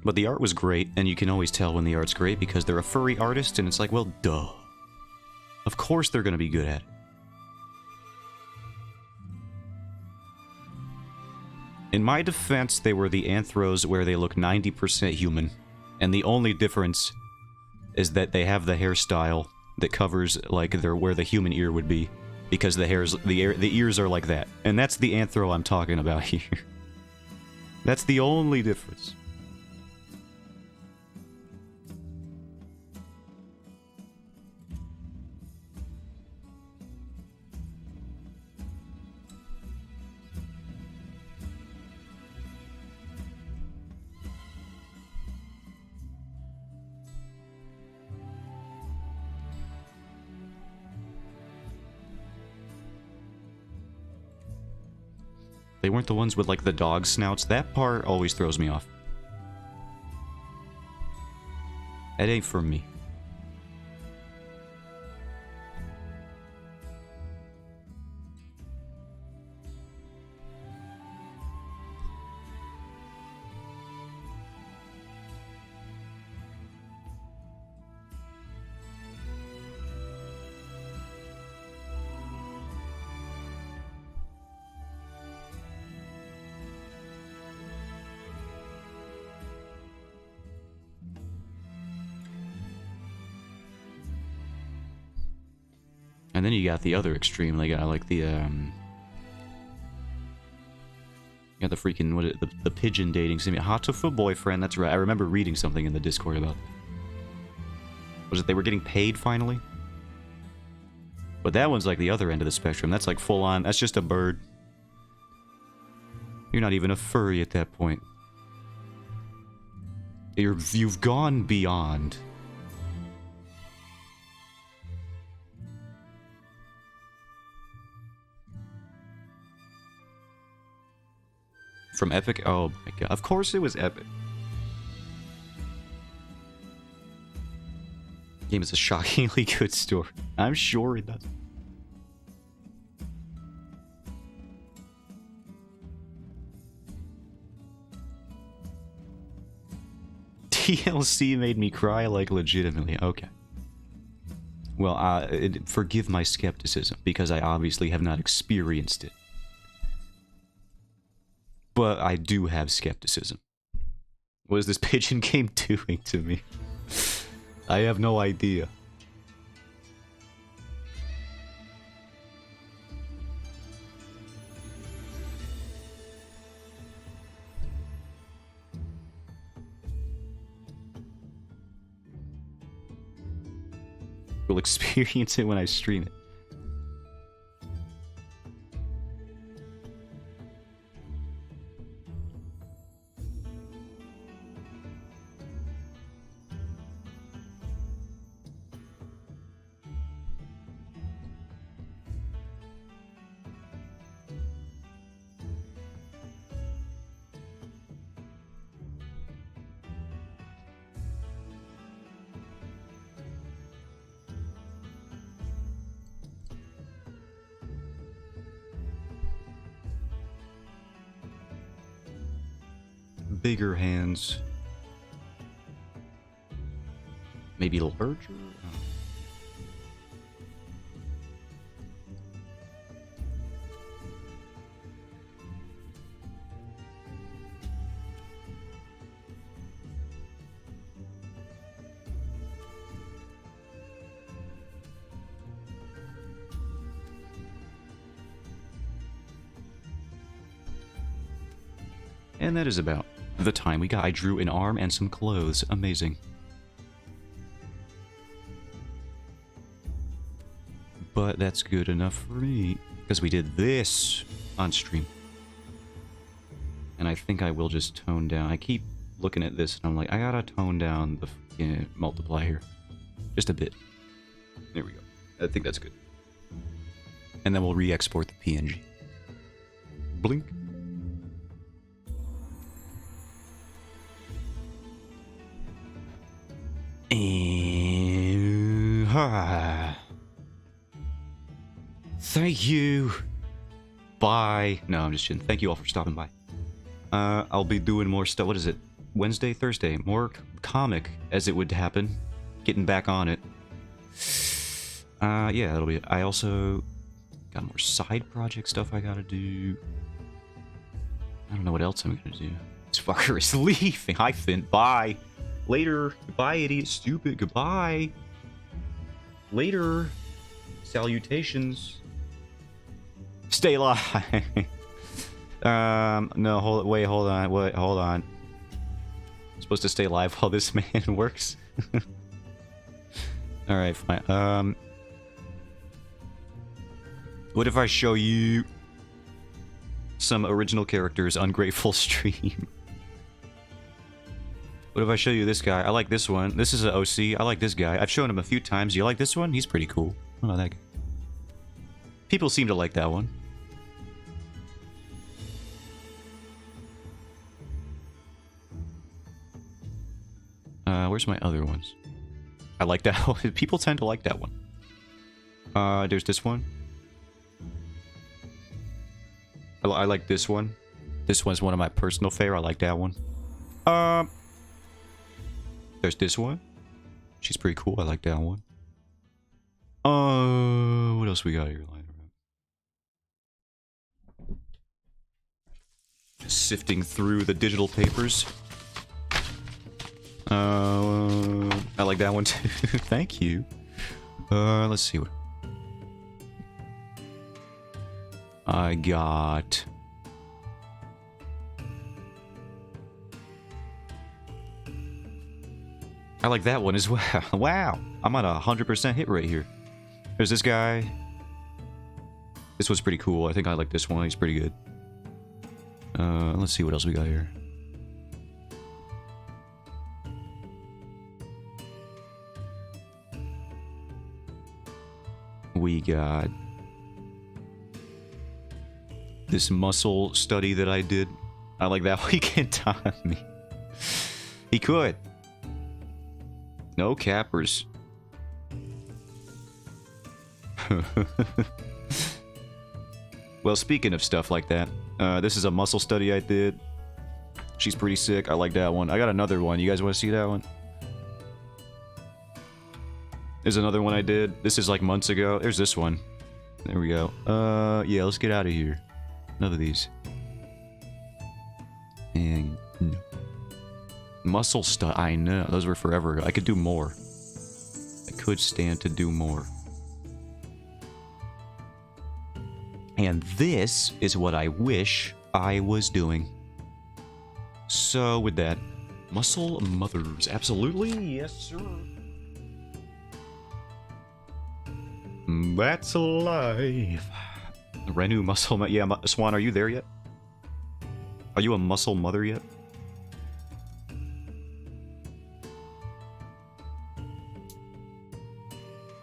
But the art was great, and you can always tell when the art's great because they're a furry artist, and it's like, well, duh. Of course they're gonna be good at it. In my defense, they were the anthros where they look 90% human, and the only difference is that they have the hairstyle that covers, like, where the human ear would be, because the ears are like that. And that's the anthro I'm talking about here. That's the only difference. They weren't the ones with, like, the dog snouts. That part always throws me off. That ain't for me. And then you got the other extreme, like the you got the freaking the pigeon dating sim. Hatofu boyfriend. That's right. I remember reading something in the Discord about. Was it they were getting paid finally? But that one's like the other end of the spectrum. That's like full on. That's just a bird. You're not even a furry at that point. You've gone beyond. From Epic? Oh my god. Of course it was Epic. Game is a shockingly good story. I'm sure it does. TLC made me cry, like, legitimately. Okay. Well, forgive my skepticism, because I obviously have not experienced it. But I do have skepticism. What is this pigeon game doing to me? I have no idea. We'll experience it when I stream it. Bigger hands. Maybe larger? And that is about the time we got. I drew an arm and some clothes. Amazing. But that's good enough for me, because we did this on stream. And I think I will just tone down. I keep looking at this, and I'm like, I gotta tone down the multiplier. Just a bit. There we go. I think that's good. And then we'll re-export the PNG. Blink. And... Thank you. Bye. No, I'm just kidding. Thank you all for stopping by. I'll be doing more stuff. What is it? Wednesday, Thursday. More comic, as it would happen. Getting back on it. Yeah, that'll be it. I also got more side project stuff I gotta do. I don't know what else I'm gonna do. This fucker is leaving. Hi, Finn. Bye. Later. Goodbye, idiot. Stupid. Goodbye. Later. Salutations. Stay alive. No, hold on. I'm supposed to stay alive while this man works? Alright, fine. What if I show you some original characters, ungrateful stream? What if I show you this guy? I like this one. This is an OC. I like this guy. I've shown him a few times. You like this one? He's pretty cool. What about that guy? People seem to like that one. Where's my other ones? I like that one. People tend to like that one. There's this one. I like this one. This one's one of my personal favorite. I like that one. There's this one. She's pretty cool. I like that one. What else we got here lying around? Just sifting through the digital papers. I like that one too. Thank you. Let's see what I got. I like that one as well. Wow, I'm at 100% hit rate here. There's this guy. This one's pretty cool. I think I like this one. He's pretty good. Let's see what else we got here. We got this muscle study that I did. I like that one. He can't time me. He could. No cappers. Well, speaking of stuff like that, this is a muscle study I did. She's pretty sick. I like that one. I got another one. You guys want to see that one? There's another one I did. This is like months ago. There's this one. There we go. Yeah, let's get out of here. None of these. And no. Muscle stuff. I know. Those were forever ago. I could do more. I could stand to do more. And this is what I wish I was doing. So with that, muscle mothers. Absolutely. Yes, sir. That's alive. Renu muscle. Yeah, Swan, are you there yet? Are you a muscle mother yet?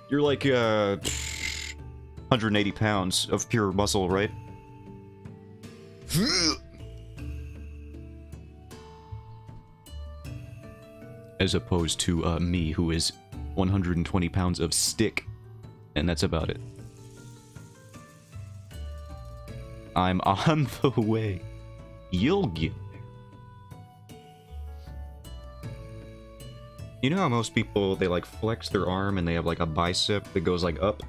You're like 180 pounds of pure muscle, right? As opposed to me, who is 120 pounds of stick. And that's about it. I'm on the way. You'll get there. You know how most people, they like flex their arm and they have like a bicep that goes like up?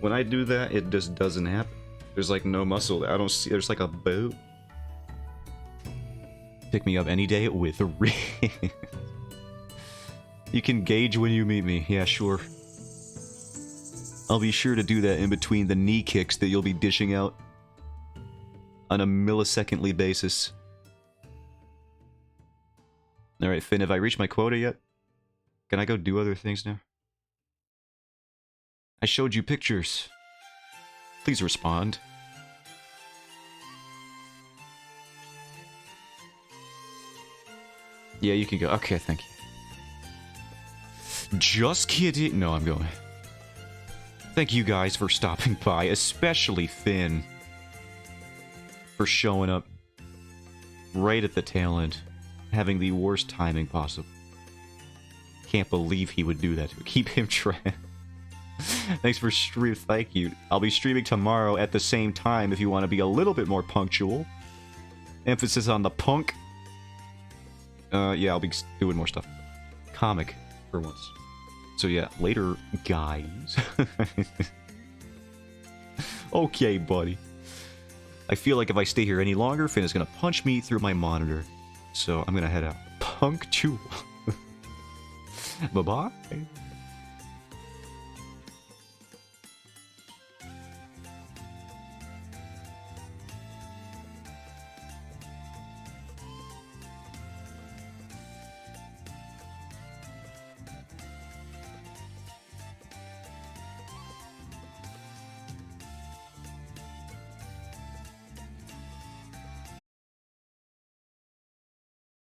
When I do that, it just doesn't happen. There's like no muscle. I don't see, there's like a boat. Pick me up any day with a ring. You can gauge when you meet me. Yeah, sure. I'll be sure to do that in between the knee kicks that you'll be dishing out on a millisecondly basis. Alright, Finn, have I reached my quota yet? Can I go do other things now? I showed you pictures. Please respond. Yeah, you can go. Okay, thank you. Just kidding. No, I'm going. Thank you guys for stopping by, especially Finn. For showing up right at the tail end. Having the worst timing possible. Can't believe he would do that. Keep him trapped. Thanks for stream. Thank you. I'll be streaming tomorrow at the same time if you want to be a little bit more punctual. Emphasis on the punk. Yeah, I'll be doing more stuff. Comic, for once. So yeah, later, guys. Okay, buddy. I feel like if I stay here any longer, Finn is gonna punch me through my monitor. So I'm gonna head out. Punctual. Bye-bye.